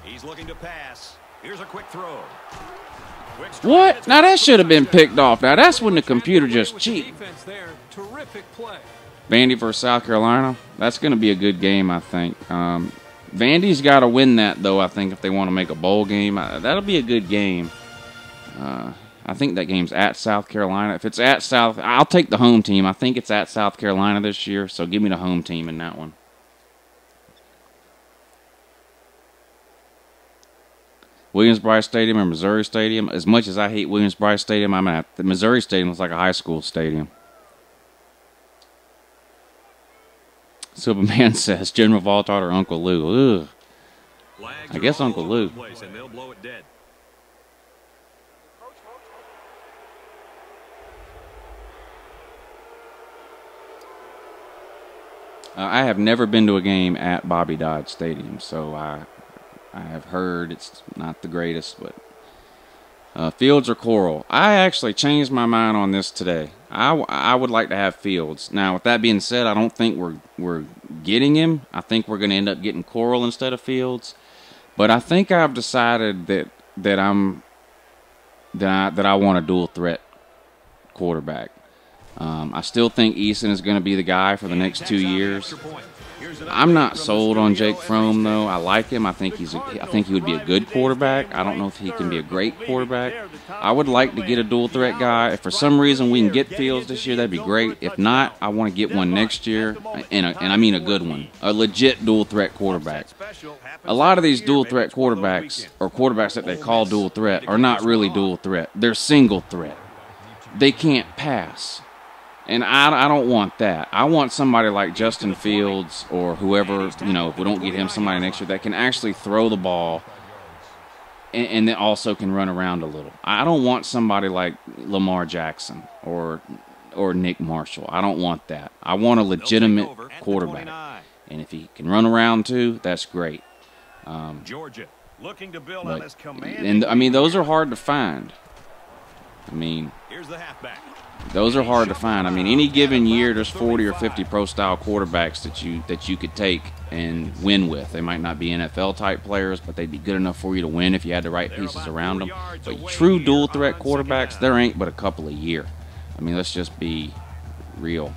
He's looking to pass. Here's a quick throw. What? Now that should have been picked off. Now that's when the computer just cheated. Vandy versus South Carolina. That's going to be a good game, I think. Vandy's got to win that, though, I think, if they want to make a bowl game. That'll be a good game. I think that game's at South Carolina. If it's at South, I'll take the home team. I think it's at South Carolina this year, so give me the home team in that one. Williams-Brice Stadium or Missouri Stadium. As much as I hate Williams-Brice Stadium, I'm at the Missouri Stadium looks like a high school stadium. Superman says General Valtart or Uncle Lou. Ugh. I guess Uncle Lou. I have never been to a game at Bobby Dodd Stadium, so I have heard it's not the greatest, but fields or coral. I actually changed my mind on this today. I would like to have fields. Now, with that being said, I don't think we're getting him. I think we're going to end up getting coral instead of fields. But I think I've decided that I want a dual threat quarterback. I still think Eason is going to be the guy for the next 2 years. I'm not sold on Jake Fromm, though. I like him. I think he would be a good quarterback. I don't know if he can be a great quarterback. I would like to get a dual threat guy. If for some reason we can get Fields this year, that'd be great. If not, I want to get one next year, and I mean a good one, a legit dual threat quarterback. A lot of these dual threat quarterbacks, or quarterbacks that they call dual threat, are not really dual threat. They're single threat. They can't pass. And I don't want that. I want somebody like Justin Fields or whoever, you know, if we don't get him, somebody next year that can actually throw the ball and then also can run around a little. I don't want somebody like Lamar Jackson or Nick Marshall. I don't want that. I want a legitimate quarterback. And if he can run around too, that's great. Georgia looking to build on his command. And I mean, those are hard to find. I mean, here's the halfback. Those are hard to find. I mean, any given year, there's 40 or 50 pro-style quarterbacks that you could take and win with. They might not be NFL-type players, but they'd be good enough for you to win if you had the right pieces around them. But true dual-threat quarterbacks, there ain't but a couple a year. I mean, let's just be real.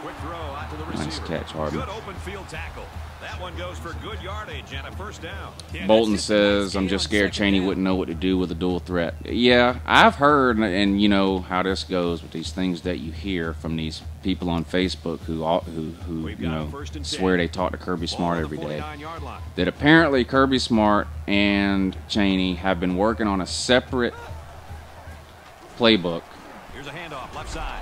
Quick throw out to the receiver. Nice catch, Harden. Good open field tackle. That one goes for good yardage and a first down. Bolton says, I'm just scared Chaney wouldn't know what to do with a dual threat. Yeah, I've heard, and you know how this goes with these things that you hear from these people on Facebook who you know, swear they talk to Kirby Smart every day. That apparently Kirby Smart and Chaney have been working on a separate playbook Here's a handoff left side.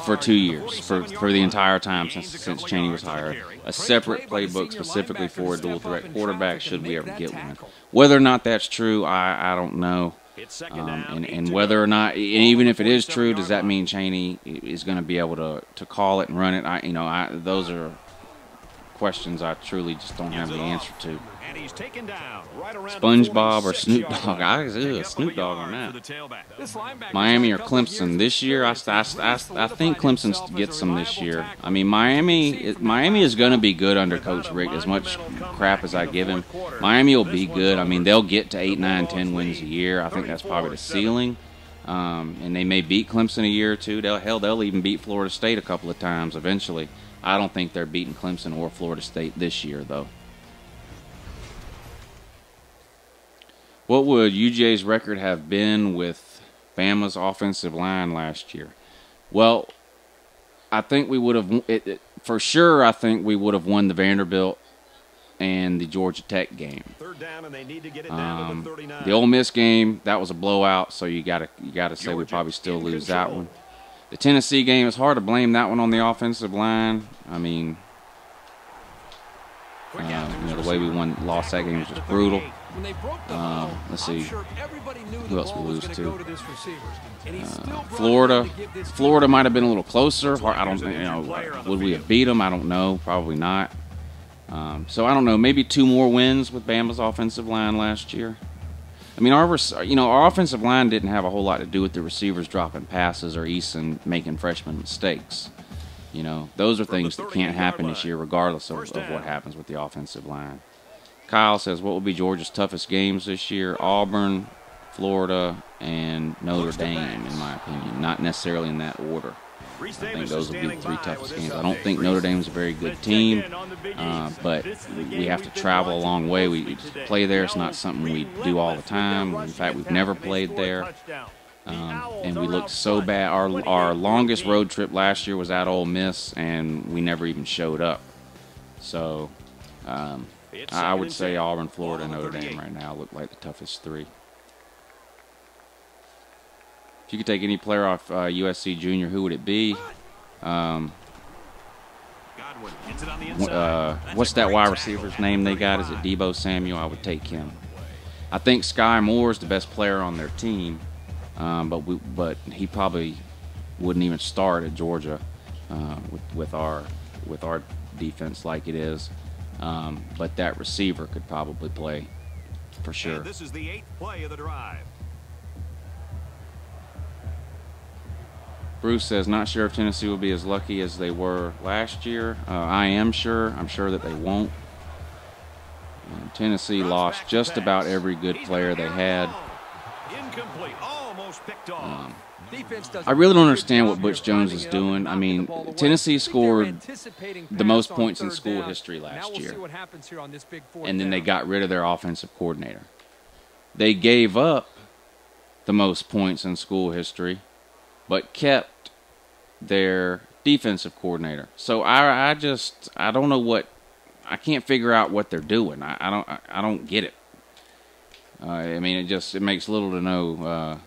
For 2 years, for the entire time since Chaney was hired. A separate playbook specifically for a dual-threat quarterback should we ever get one. Whether or not that's true, I don't know. And whether or not, even if it is true, does that mean Chaney is going to be able to call it and run it? Those are questions I truly just don't have the answer to. And he's taken down right around SpongeBob or Snoop Dogg? Snoop Dogg on that. Miami or Clemson this year? I think Clemson gets them this year. I mean, Miami is going to be good under Coach Rick. As much crap as I give him, Miami will be good. I mean, they'll get to 8, 9, 10 wins a year. I think that's probably the ceiling. And they may beat Clemson a year or two. They'll even beat Florida State a couple of times eventually. I don't think they're beating Clemson or Florida State this year, though. What would UJ's record have been with Bama's offensive line last year? Well, I think we would have, for sure, I think we would have won the Vanderbilt and the Georgia Tech game. Third down, and they need to get it down to the 39. The Ole Miss game, that was a blowout, so you gotta say we probably still lose that one. The Tennessee game, it's hard to blame that one on the offensive line. I mean, the way we lost that game was just brutal. Let's see who else we lose to. Florida might have been a little closer. I don't, would we have beat them? I don't know. Probably not. So I don't know. Maybe 2 more wins with Bama's offensive line last year. I mean, our offensive line didn't have a whole lot to do with the receivers dropping passes or Eason making freshman mistakes. You know, those are things that can't happen this year, regardless of what happens with the offensive line. Kyle says, what will be Georgia's toughest games this year? Auburn, Florida, and Notre Dame, in my opinion. Not necessarily in that order. I think those will be the 3 toughest games. I don't think Notre Dame's a very good team, but we have to travel a long way. We play there. It's not something we do all the time. In fact, we've never played there. And we looked so bad. Our longest road trip last year was at Ole Miss, and we never even showed up. So I would say Auburn, Florida, and Notre Dame right now look like the toughest 3. If you could take any player off USC Junior, who would it be? What's that wide receiver's name they got? Is it Deebo Samuel? I would take him. I think Sky Moore is the best player on their team, but he probably wouldn't even start at Georgia with our defense like it is. But that receiver could probably play for sure. And this is the 8th play of the drive. Bruce says, not sure if Tennessee will be as lucky as they were last year. I am sure. I'm sure that they won't. Tennessee lost just about every good player they had. Incomplete. Almost picked off. I really don't understand what Butch Jones is doing. I mean, Tennessee scored the most points in school history last year. And then they got rid of their offensive coordinator. They gave up the most points in school history, but kept their defensive coordinator. So I don't know what, I can't figure out what they're doing. I don't get it. I mean, it makes little to no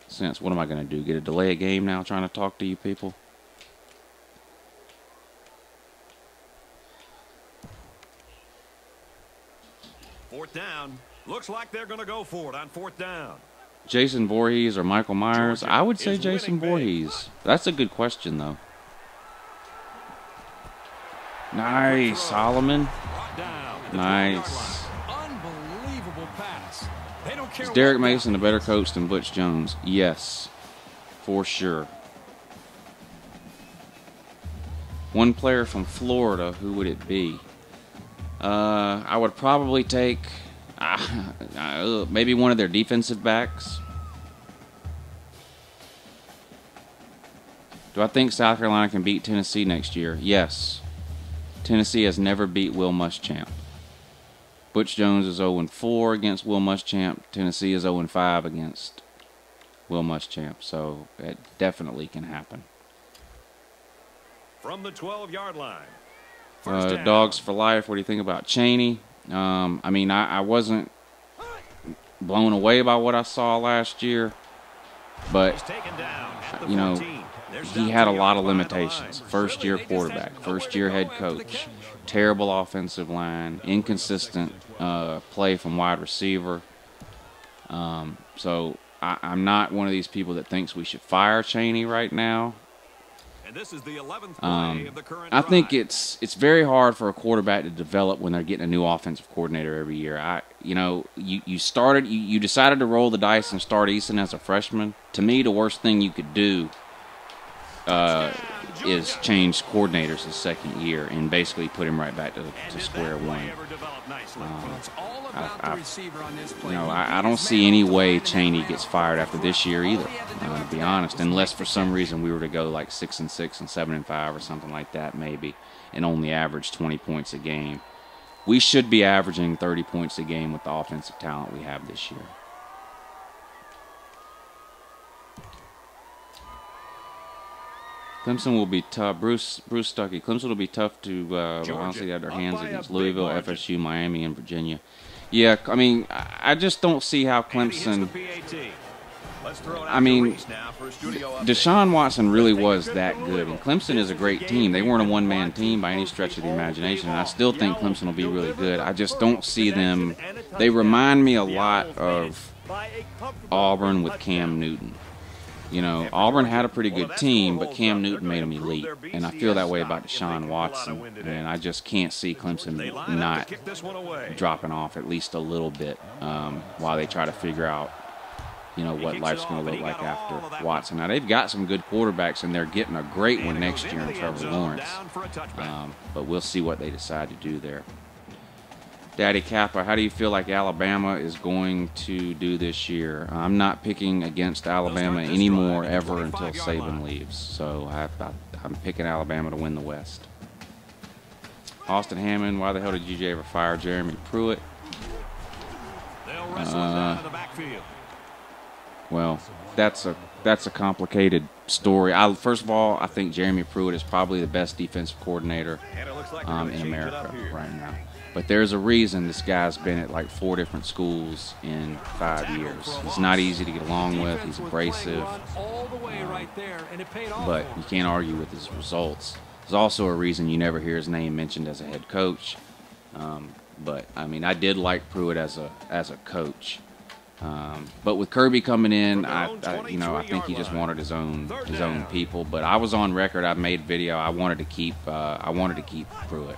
sense. What am I going to do? Get a delay a game now trying to talk to you people? Fourth down. Looks like they're going to go for it on 4th down. Jason Voorhees or Michael Myers? Georgia I would say is Jason winning big. Voorhees. That's a good question, though. Nice, Solomon. Brought down at the Nice. 12-yard line. Unbelievable pass. They don't care Is Derek what Mason a better coach than Butch Jones? Yes, for sure. One player from Florida, who would it be? I would probably take maybe one of their defensive backs. Do I think South Carolina can beat Tennessee next year? Yes. Tennessee has never beat Will Muschamp. Butch Jones is 0-4 against Will Muschamp. Tennessee is 0-5 against Will Muschamp. So it definitely can happen. From the 12-yard line. First down. Dogs for life. What do you think about Chaney? I mean, I wasn't blown away by what I saw last year, but He's taken down at the you know, 14. There's he down had a 2 lot of yards behind the limitations. line. First-year quarterback, first-year head coach, terrible offensive line, inconsistent play from wide receiver. So I'm not one of these people that thinks we should fire Chaney right now. And this is the 11th play of the current I think drive. it's very hard for a quarterback to develop when they're getting a new offensive coordinator every year. You decided to roll the dice and start Eason as a freshman. To me, the worst thing you could do is change coordinators his second year and basically put him right back to square one. I don't see any way Chaney gets fired after this year either, to be honest, unless for some reason we were to go like 6-6 and 7-5 or something like that maybe, and only average 20 points a game. We should be averaging 30 points a game with the offensive talent we have this year. Clemson will be tough. Bruce Stuckey. Clemson will be tough to honestly have their hands against Louisville, FSU, Miami, and Virginia. Yeah, I mean, I just don't see how Clemson. I mean, Deshaun Watson really was that good, and Clemson is a great team. They weren't a one-man team by any stretch of the imagination, and I still think Clemson will be really good. I just don't see them. They remind me a lot of Auburn with Cam Newton. You know, Auburn had a pretty good team, but Cam Newton made them elite. And I feel that way about Deshaun Watson. And I just can't see Clemson not dropping off at least a little bit while they try to figure out, you know, what life's going to look like after Watson. Now, they've got some good quarterbacks, and they're getting a great one next year in Trevor Lawrence. But we'll see what they decide to do there. Daddy Kappa, how do you feel like Alabama is going to do this year? I'm not picking against Alabama anymore ever until Saban leaves. So I'm picking Alabama to win the West. Austin Hammond, why the hell did UJ ever fire Jeremy Pruitt? Well, that's a complicated story. First of all, I think Jeremy Pruitt is probably the best defensive coordinator in America right now. But there's a reason this guy's been at like 4 different schools in 5 years. He's not easy to get along with. He's abrasive. But you can't argue with his results. There's also a reason you never hear his name mentioned as a head coach. But, I mean, I did like Pruitt as a coach. But with Kirby coming in, I think he just wanted his own people. But I was on record. I made video. I wanted to keep Pruitt,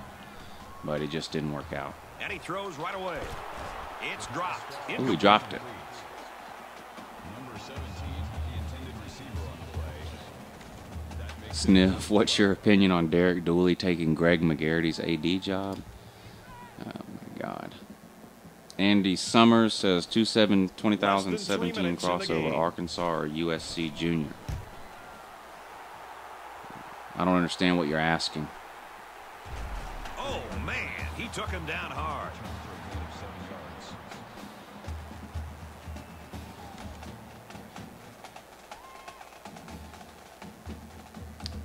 but it just didn't work out. And he throws right away. It's dropped. Ooh, he dropped it. Number 17, the intended receiver on the play. That makes Sniff, what's your opinion on Derek Dooley taking Greg McGarry's AD job? Oh my God. Andy Summers says 2017 crossover Arkansas or USC Junior. I don't understand what you're asking. Oh man, he took him down hard.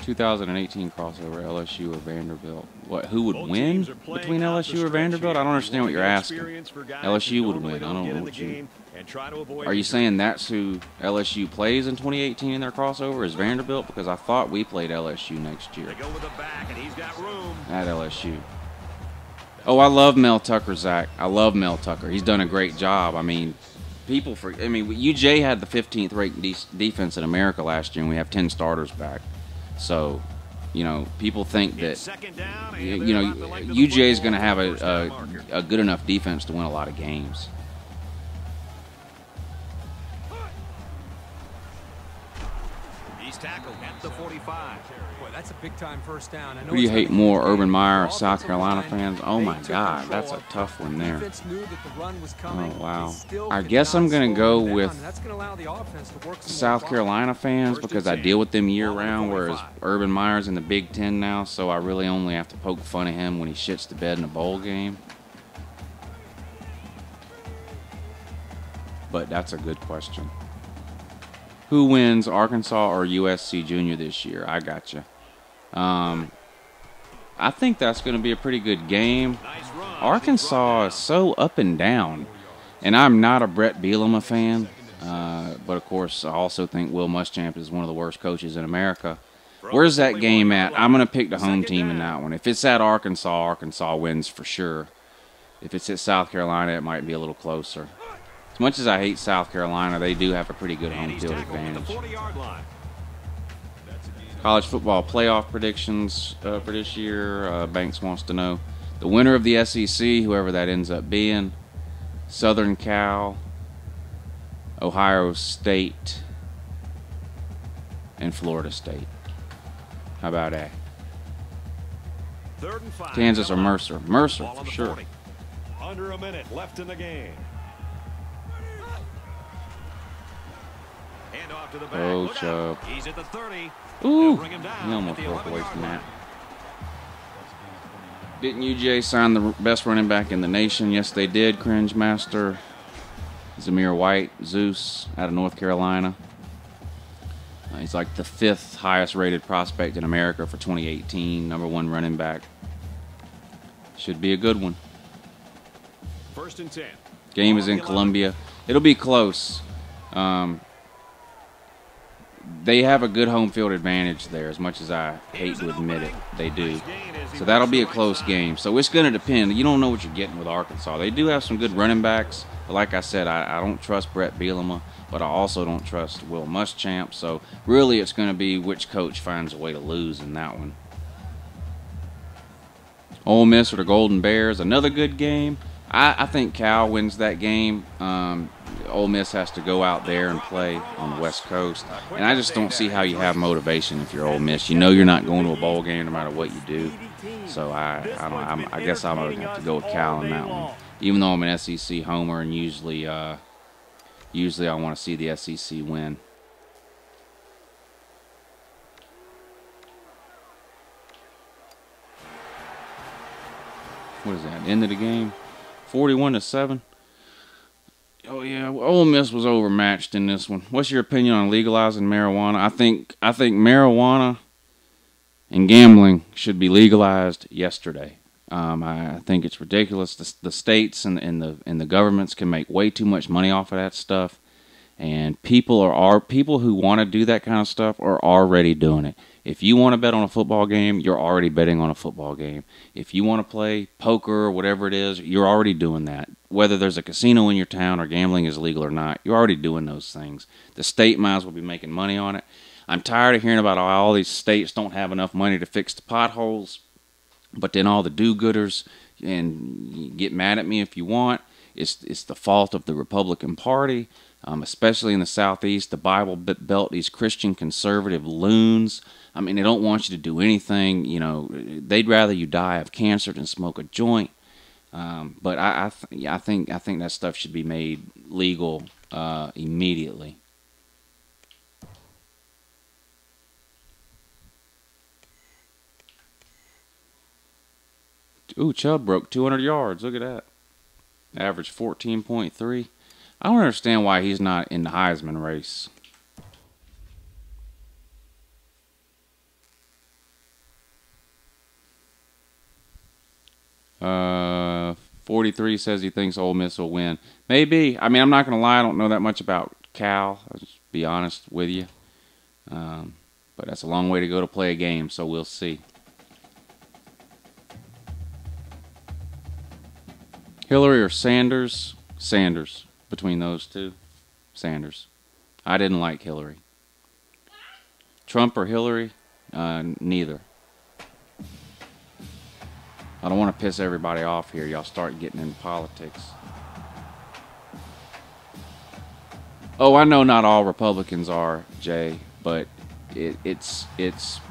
2018 crossover LSU or Vanderbilt. What? Who would win between LSU or Vanderbilt? I don't understand what you're asking. LSU would win. I don't know what you. Are you saying that's who LSU plays in 2018 in their crossover? Is Vanderbilt? Because I thought we played LSU next year. They go with the back, and he's got room. At LSU. Oh, I love Mel Tucker, Zach. I love Mel Tucker. He's done a great job. I mean, UJ had the 15th ranked defense in America last year, and we have 10 starters back. So, people think that, UJ is going to have a good enough defense to win a lot of games. He's tackled at the 45. Boy, that's a big-time first down. Who do you hate more, Urban Meyer or South Carolina fans? Oh, my God, that's a tough one there. Oh, wow. I guess I'm going to go with South Carolina fans because I deal with them year-round, whereas Urban Meyer's in the Big Ten now, so I really only have to poke fun at him when he shits the bed in a bowl game. But that's a good question. Who wins, Arkansas or USC Junior this year? I got you. I think that's going to be a pretty good game. Arkansas is so up and down, and I'm not a Brett Bielema fan, but of course I also think Will Muschamp is one of the worst coaches in America. Where's that game at? I'm going to pick the home team in that one. If it's at Arkansas, Arkansas wins for sure. If it's at South Carolina, it might be a little closer. As much as I hate South Carolina, they do have a pretty good home field advantage. College football playoff predictions for this year. Banks wants to know. The winner of the SEC, whoever that ends up being, Southern Cal, Ohio State, and Florida State. How about that? Kansas or Mercer? Mercer for sure. Under a minute left in the game. Hand off to the back. Oh, Chubb. He's at the 30. Ooh, he almost broke away from that. Didn't UJ sign the best running back in the nation? Yes, they did, Cringe Master. Zamir White, Zeus, out of North Carolina. He's like the 5th highest rated prospect in America for 2018. #1 running back. Should be a good one. 1st and 10. Game is in Columbia. It'll be close. They have a good home field advantage there, as much as I hate to admit it. They do. So that'll be a close game. So it's going to depend. You don't know what you're getting with Arkansas. They do have some good running backs. But like I said, I don't trust Brett Bielema, but I also don't trust Will Muschamp. So really it's going to be which coach finds a way to lose in that one. Ole Miss or the Golden Bears, another good game. I think Cal wins that game. Ole Miss has to go out there and play on the West Coast. And I just don't see how you have motivation if you're Ole Miss. You know you're not going to a bowl game no matter what you do. So I guess I'm going to have to go with Cal in that one. Even though I'm an SEC homer and usually I want to see the SEC win. What is that, end of the game? 41-7. Oh yeah, Ole Miss was overmatched in this one. What's your opinion on legalizing marijuana? I think marijuana and gambling should be legalized yesterday. I think it's ridiculous. The states and the governments can make way too much money off of that stuff, and people who want to do that kind of stuff are already doing it. If you want to bet on a football game, you're already betting on a football game. If you want to play poker or whatever it is, you're already doing that. Whether there's a casino in your town or gambling is legal or not, you're already doing those things. The state might as well be making money on it. I'm tired of hearing about how all these states don't have enough money to fix the potholes, but then all the do-gooders, and you get mad at me if you want, it's the fault of the Republican Party, especially in the Southeast, the Bible Belt, these Christian conservative loons. I mean, they don't want you to do anything. You know, they'd rather you die of cancer than smoke a joint. But I think that stuff should be made legal immediately. Ooh, Chubb broke 200 yards. Look at that. Average 14.3. I don't understand why he's not in the Heisman race. Uh, 43 says he thinks Ole Miss will win. Maybe. I mean, I'm not going to lie. I don't know that much about Cal. I'll just be honest with you. But that's a long way to go to play a game, so we'll see. Hillary or Sanders? Sanders. Between those two, Sanders. I didn't like Hillary. Trump or Hillary? Neither. I don't want to piss everybody off here. Y'all start getting into politics. Oh, I know not all Republicans are, Jay, but it's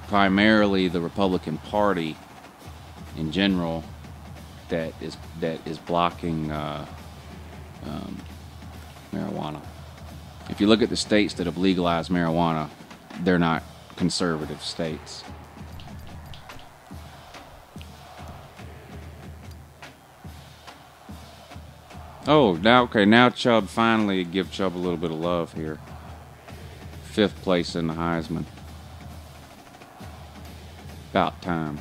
primarily the Republican Party in general that is blocking marijuana. If you look at the states that have legalized marijuana, they're not conservative states. Oh, now Chubb, finally give Chubb a little bit of love here. 5th place in the Heisman. About time.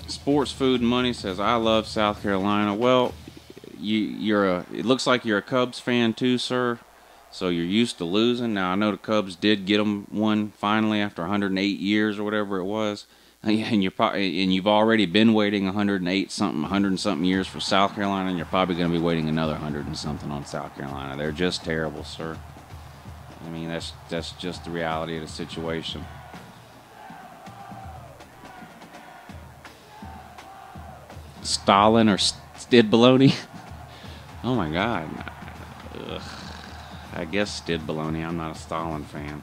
Sports Food and Money says, I love South Carolina. Well, it looks like you're a Cubs fan too, sir. So you're used to losing. Now, I know the Cubs did get them one finally after 108 years or whatever it was. And you've already been waiting 100 and something years for South Carolina, and you're probably going to be waiting another 100 and something on South Carolina. They're just terrible, sir. I mean, that's just the reality of the situation. Stalin or Stid Baloney? Oh my God. Ugh. I guess Stid Baloney. I'm not a Stalin fan.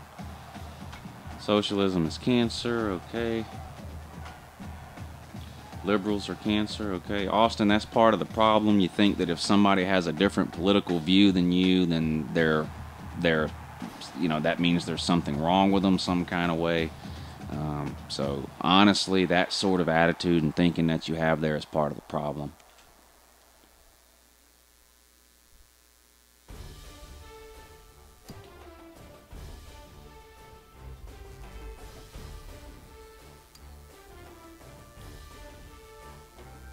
Socialism is cancer. Okay. Liberals are cancer. Okay. Austin, that's part of the problem. You think that if somebody has a different political view than you, then they're that means there's something wrong with them some kind of way. So honestly, that sort of attitude and thinking that you have there is part of the problem.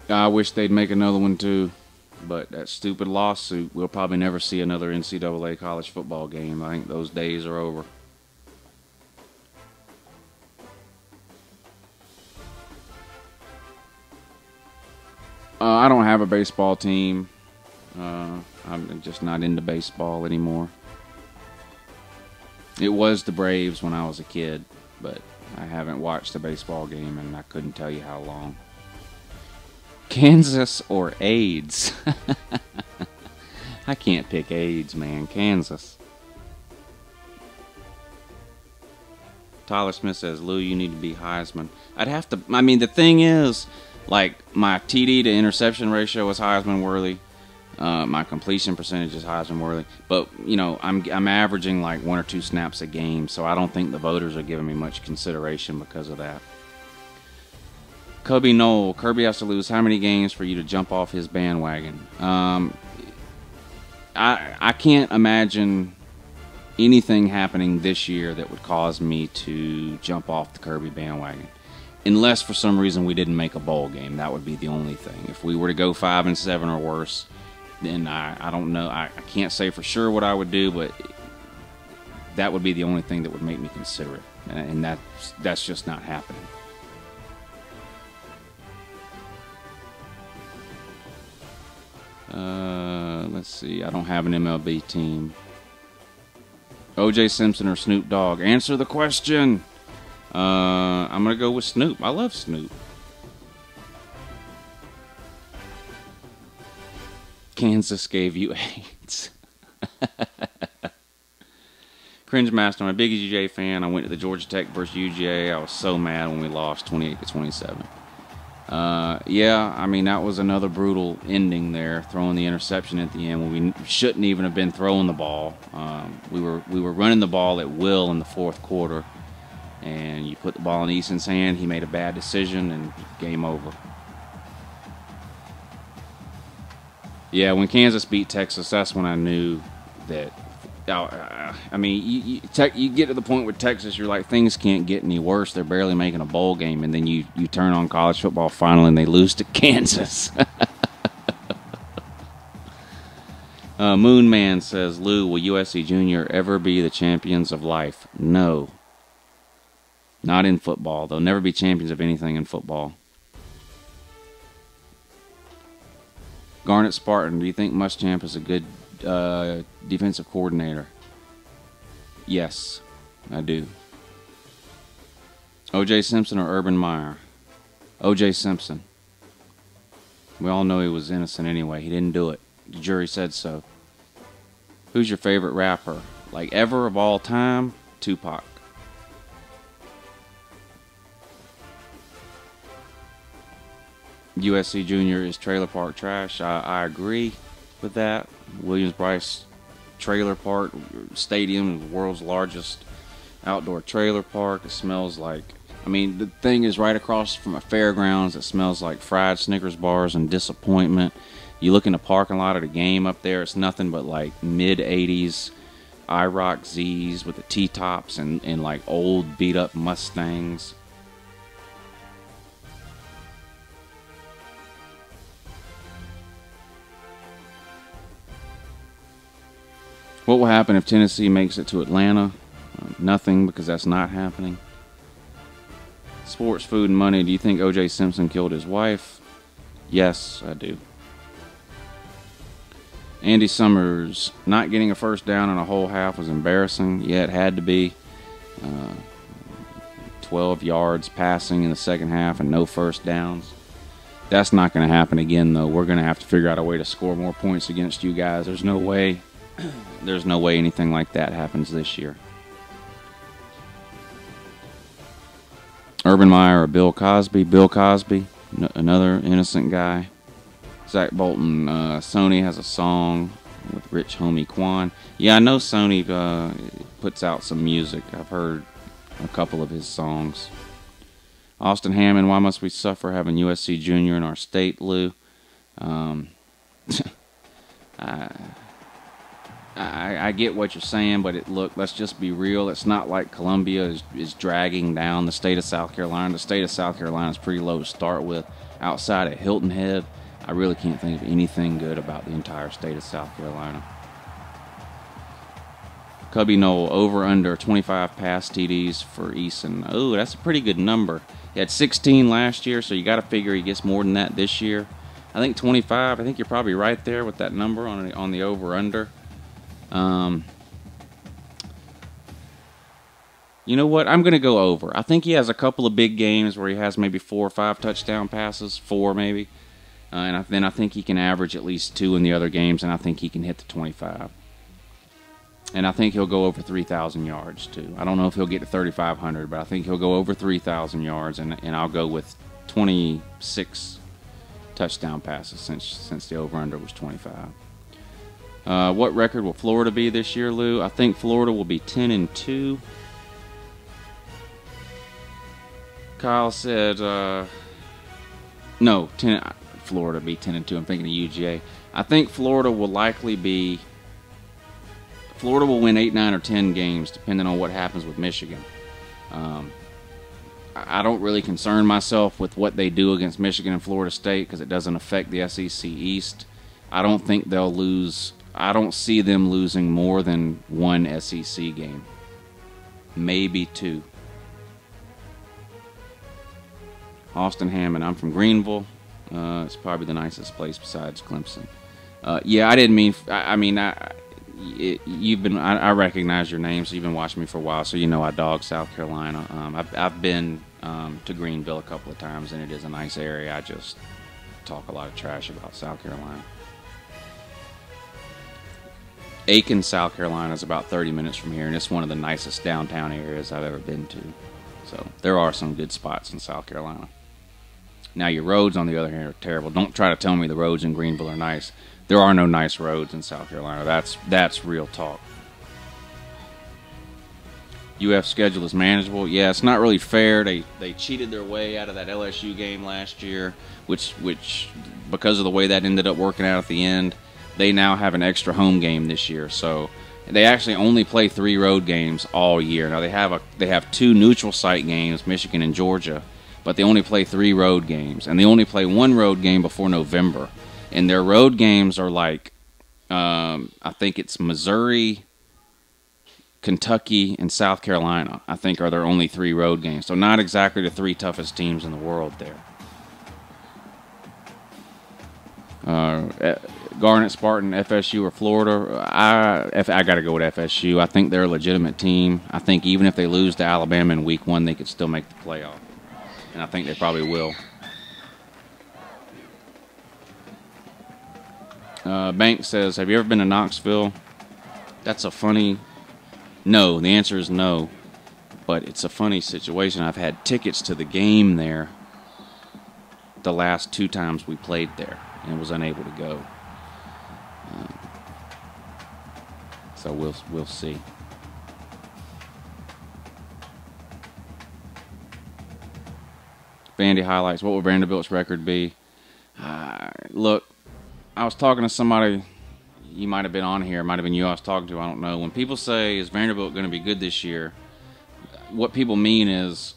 I wish they'd make another one too, but that stupid lawsuit, we'll probably never see another NCAA college football game. I think those days are over. I don't have a baseball team. I'm just not into baseball anymore. It was the Braves when I was a kid, but I haven't watched a baseball game and I couldn't tell you how long. Kansas or AIDS? I can't pick AIDS, man. Kansas. Tyler Smith says, Lou, you need to be Heisman. I'd have to, I mean, the thing is, like, my TD to interception ratio is Heisman worthy. My completion percentage is Heisman worthy. But, you know, I'm averaging like 1 or 2 snaps a game, so I don't think the voters are giving me much consideration because of that. Cubby Knoll, Kirby has to lose how many games for you to jump off his bandwagon? I can't imagine anything happening this year that would cause me to jump off the Kirby bandwagon. Unless for some reason we didn't make a bowl game. That would be the only thing. If we were to go 5-7 or worse, then I don't know. I can't say for sure what I would do, but that would be the only thing that would make me consider it, and that's just not happening. Let's see. I don't have an MLB team. O.J. Simpson or Snoop Dogg? Answer the question. I'm going to go with Snoop. I love Snoop. Kansas gave you AIDS. Cringe Master. I'm a big UGA fan. I went to the Georgia Tech versus UGA. I was so mad when we lost 28-27. Yeah, I mean, that was another brutal ending there, throwing the interception at the end when we shouldn't even have been throwing the ball. We were running the ball at will in the fourth quarter, and you put the ball in Easton's hand. He made a bad decision, and game over. Yeah, when Kansas beat Texas, that's when I knew that. I mean, you get to the point with Texas, you're like, things can't get any worse. They're barely making a bowl game, and then you turn on college football finally, and they lose to Kansas. Moon Man says, Lou, will USC Junior ever be the champions of life? No. Not in football. They'll never be champions of anything in football. Garnet Spartan, do you think Muschamp is a good defensive coordinator? Yes, I do. O.J. Simpson or Urban Meyer? O.J. Simpson. We all know he was innocent anyway. He didn't do it. The jury said so. Who's your favorite rapper? Like ever of all time? Tupac. USC Junior is trailer park trash. I agree with that. Williams-Brice Trailer Park Stadium is the world's largest outdoor trailer park. It smells like, I mean, the thing is right across from a fairgrounds. It smells like fried Snickers bars and disappointment. You look in the parking lot of the game up there, it's nothing but like mid-'80s IROC Zs with the T-tops and like old beat-up Mustangs. What will happen if Tennessee makes it to Atlanta? Nothing, because that's not happening. Sports, food, and money. Do you think O.J. Simpson killed his wife? Yes, I do. Andy Summers, not getting a first down in a whole half was embarrassing. Yeah, it had to be. 12 yards passing in the second half and no first downs. That's not going to happen again, though. We're going to have to figure out a way to score more points against you guys. There's no way anything like that happens this year. Urban Meyer or Bill Cosby? Bill Cosby, another innocent guy. Zach Bolton, Sony has a song with Rich Homie Quan. Yeah, I know Sony puts out some music. I've heard a couple of his songs. Austin Hammond, why must we suffer having USC Junior in our state, Lou? I get what you're saying, but look, let's just be real. It's not like Columbia is dragging down the state of South Carolina. The state of South Carolina is pretty low to start with. Outside of Hilton Head, I really can't think of anything good about the entire state of South Carolina. Cubby Knoll, over under 25 pass TDs for Eason. Oh, that's a pretty good number. He had 16 last year, so you got to figure he gets more than that this year. I think 25. I think you're probably right there with that number on the over under. You know what? I'm going to go over. I think he has a couple of big games where he has maybe 4 or 5 touchdown passes, 4 maybe. And then I think he can average at least 2 in the other games, and I think he can hit the 25. And I think he'll go over 3,000 yards, too. I don't know if he'll get to 3,500, but I think he'll go over 3,000 yards, and I'll go with 26 touchdown passes since the over-under was 25. What record will Florida be this year, Lou? I think Florida will be 10-2. Kyle said, no, Florida be 10-2. I'm thinking of UGA. I think Florida will likely be. Florida will win 8, 9, or 10 games, depending on what happens with Michigan. I don't really concern myself with what they do against Michigan and Florida State because it doesn't affect the SEC East. I don't think they'll lose. I don't see them losing more than one SEC game. maybe 2. Austin Hammond, I'm from Greenville. It's probably the nicest place besides Clemson. Yeah, I didn't mean. I recognize your name, so you've been watching me for a while, so you know I dog South Carolina. I've been to Greenville a couple of times, and it is a nice area. I just talk a lot of trash about South Carolina. Aiken, South Carolina is about 30 minutes from here, and it's one of the nicest downtown areas I've ever been to. So there are some good spots in South Carolina. Now, your roads, on the other hand, are terrible. Don't try to tell me the roads in Greenville are nice. There are no nice roads in South Carolina. That's real talk. UF schedule is manageable. Yeah, it's not really fair. They cheated their way out of that LSU game last year, which because of the way that ended up working out at the end, they now have an extra home game this year. So they actually only play 3 road games all year. Now they have 2 neutral site games, Michigan and Georgia, but they only play 3 road games, and they only play 1 road game before November. And their road games are like, I think it's Missouri, Kentucky, and South Carolina, I think, are their only 3 road games. So not exactly the 3 toughest teams in the world there. Garnet, Spartan, FSU, or Florida. I got to go with FSU. I think they're a legitimate team. I think even if they lose to Alabama in week 1, they could still make the playoff. And I think they probably will. Bank says, have you ever been to Knoxville? That's a funny... No, the answer is no. But it's a funny situation. I've had tickets to the game there the last 2 times we played there and was unable to go. So we'll see. Vandy highlights. What will Vanderbilt's record be? Look, I was talking to somebody. You might have been on here. It might have been you I was talking to. I don't know. When people say, is Vanderbilt going to be good this year? What people mean is,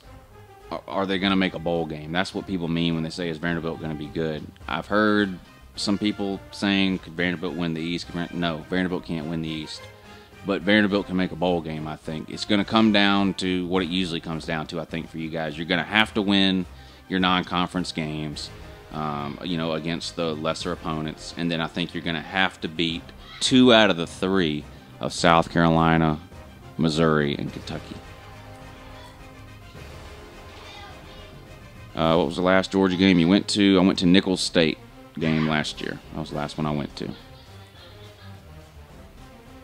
are they going to make a bowl game? That's what people mean when they say, is Vanderbilt going to be good? I've heard some people saying, could Vanderbilt win the East? No, Vanderbilt can't win the East. But Vanderbilt can make a bowl game, I think. It's going to come down to what it usually comes down to, I think, for you guys. You're going to have to win your non-conference games, against the lesser opponents. And then I think you're going to have to beat 2 out of the 3 of South Carolina, Missouri, and Kentucky. What was the last Georgia game you went to? I went to Nicholls State game last year. That was the last one I went to.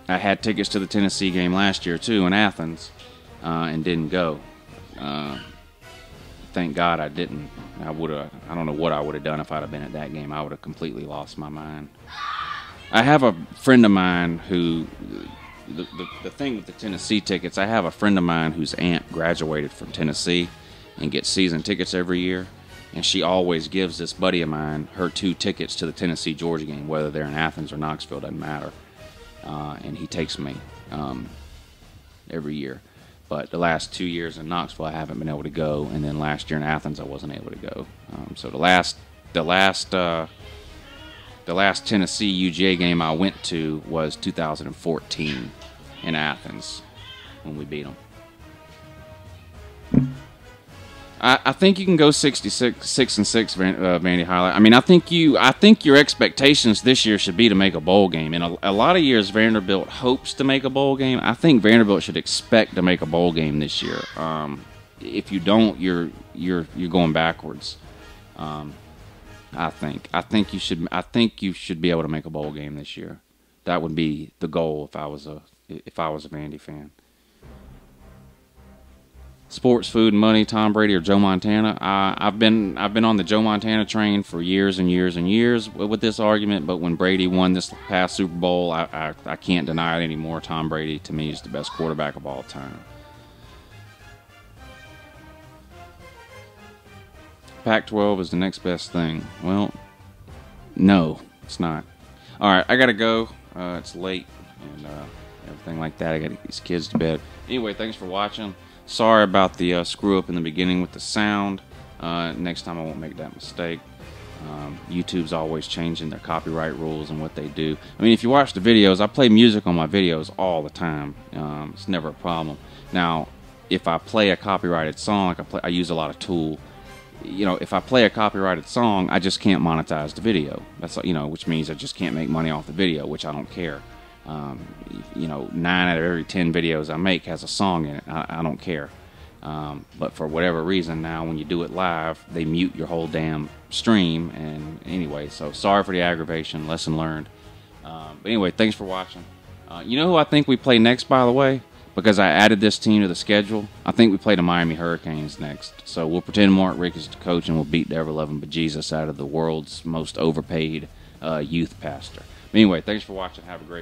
I had tickets to the Tennessee game last year, too, in Athens, and didn't go. Thank God I didn't. I don't know what I would have done if I'd have been at that game. I would have completely lost my mind. I have a friend of mine who, the thing with the Tennessee tickets, I have a friend of mine whose aunt graduated from Tennessee and gets season tickets every year. And she always gives this buddy of mine her 2 tickets to the Tennessee-Georgia game, whether they're in Athens or Knoxville, doesn't matter. And he takes me every year. But the last 2 years in Knoxville, I haven't been able to go, and then last year in Athens, I wasn't able to go. So the last Tennessee UGA game I went to was 2014 in Athens when we beat them. I think you can go 6-6, Vandy highlight. I mean, I think your expectations this year should be to make a bowl game. And a lot of years, Vanderbilt hopes to make a bowl game. I think Vanderbilt should expect to make a bowl game this year. If you don't, you're going backwards. I think you should be able to make a bowl game this year. That would be the goal if I was a Vandy fan. Sports, food, and money, Tom Brady or Joe Montana. I've been on the Joe Montana train for years and years and years with this argument, but when Brady won this past Super Bowl, I can't deny it anymore. Tom Brady, to me, is the best quarterback of all time. Pac-12 is the next best thing. Well, no, it's not. All right, I got to go. It's late and everything like that. I got to get these kids to bed. Anyway, thanks for watching. Sorry about the screw up in the beginning with the sound. Next time I won't make that mistake. YouTube's always changing their copyright rules and what they do. I mean, if you watch the videos, I play music on my videos all the time. It's never a problem. Now, if I play a copyrighted song, like I use a lot of Tool. You know, if I play a copyrighted song, I just can't monetize the video. That's, you know, which means I just can't make money off the video, which I don't care. You know, 9 out of every 10 videos I make has a song in it. I don't care. But for whatever reason now, when you do it live, they mute your whole damn stream. And anyway, so sorry for the aggravation. Lesson learned. But anyway, thanks for watching. You know who I think we play next, by the way? Because I added this team to the schedule. I think we play the Miami Hurricanes next. So we'll pretend Mark Rick is the coach, and we'll beat the ever-loving bejesus out of the world's most overpaid youth pastor. But anyway, thanks for watching. Have a great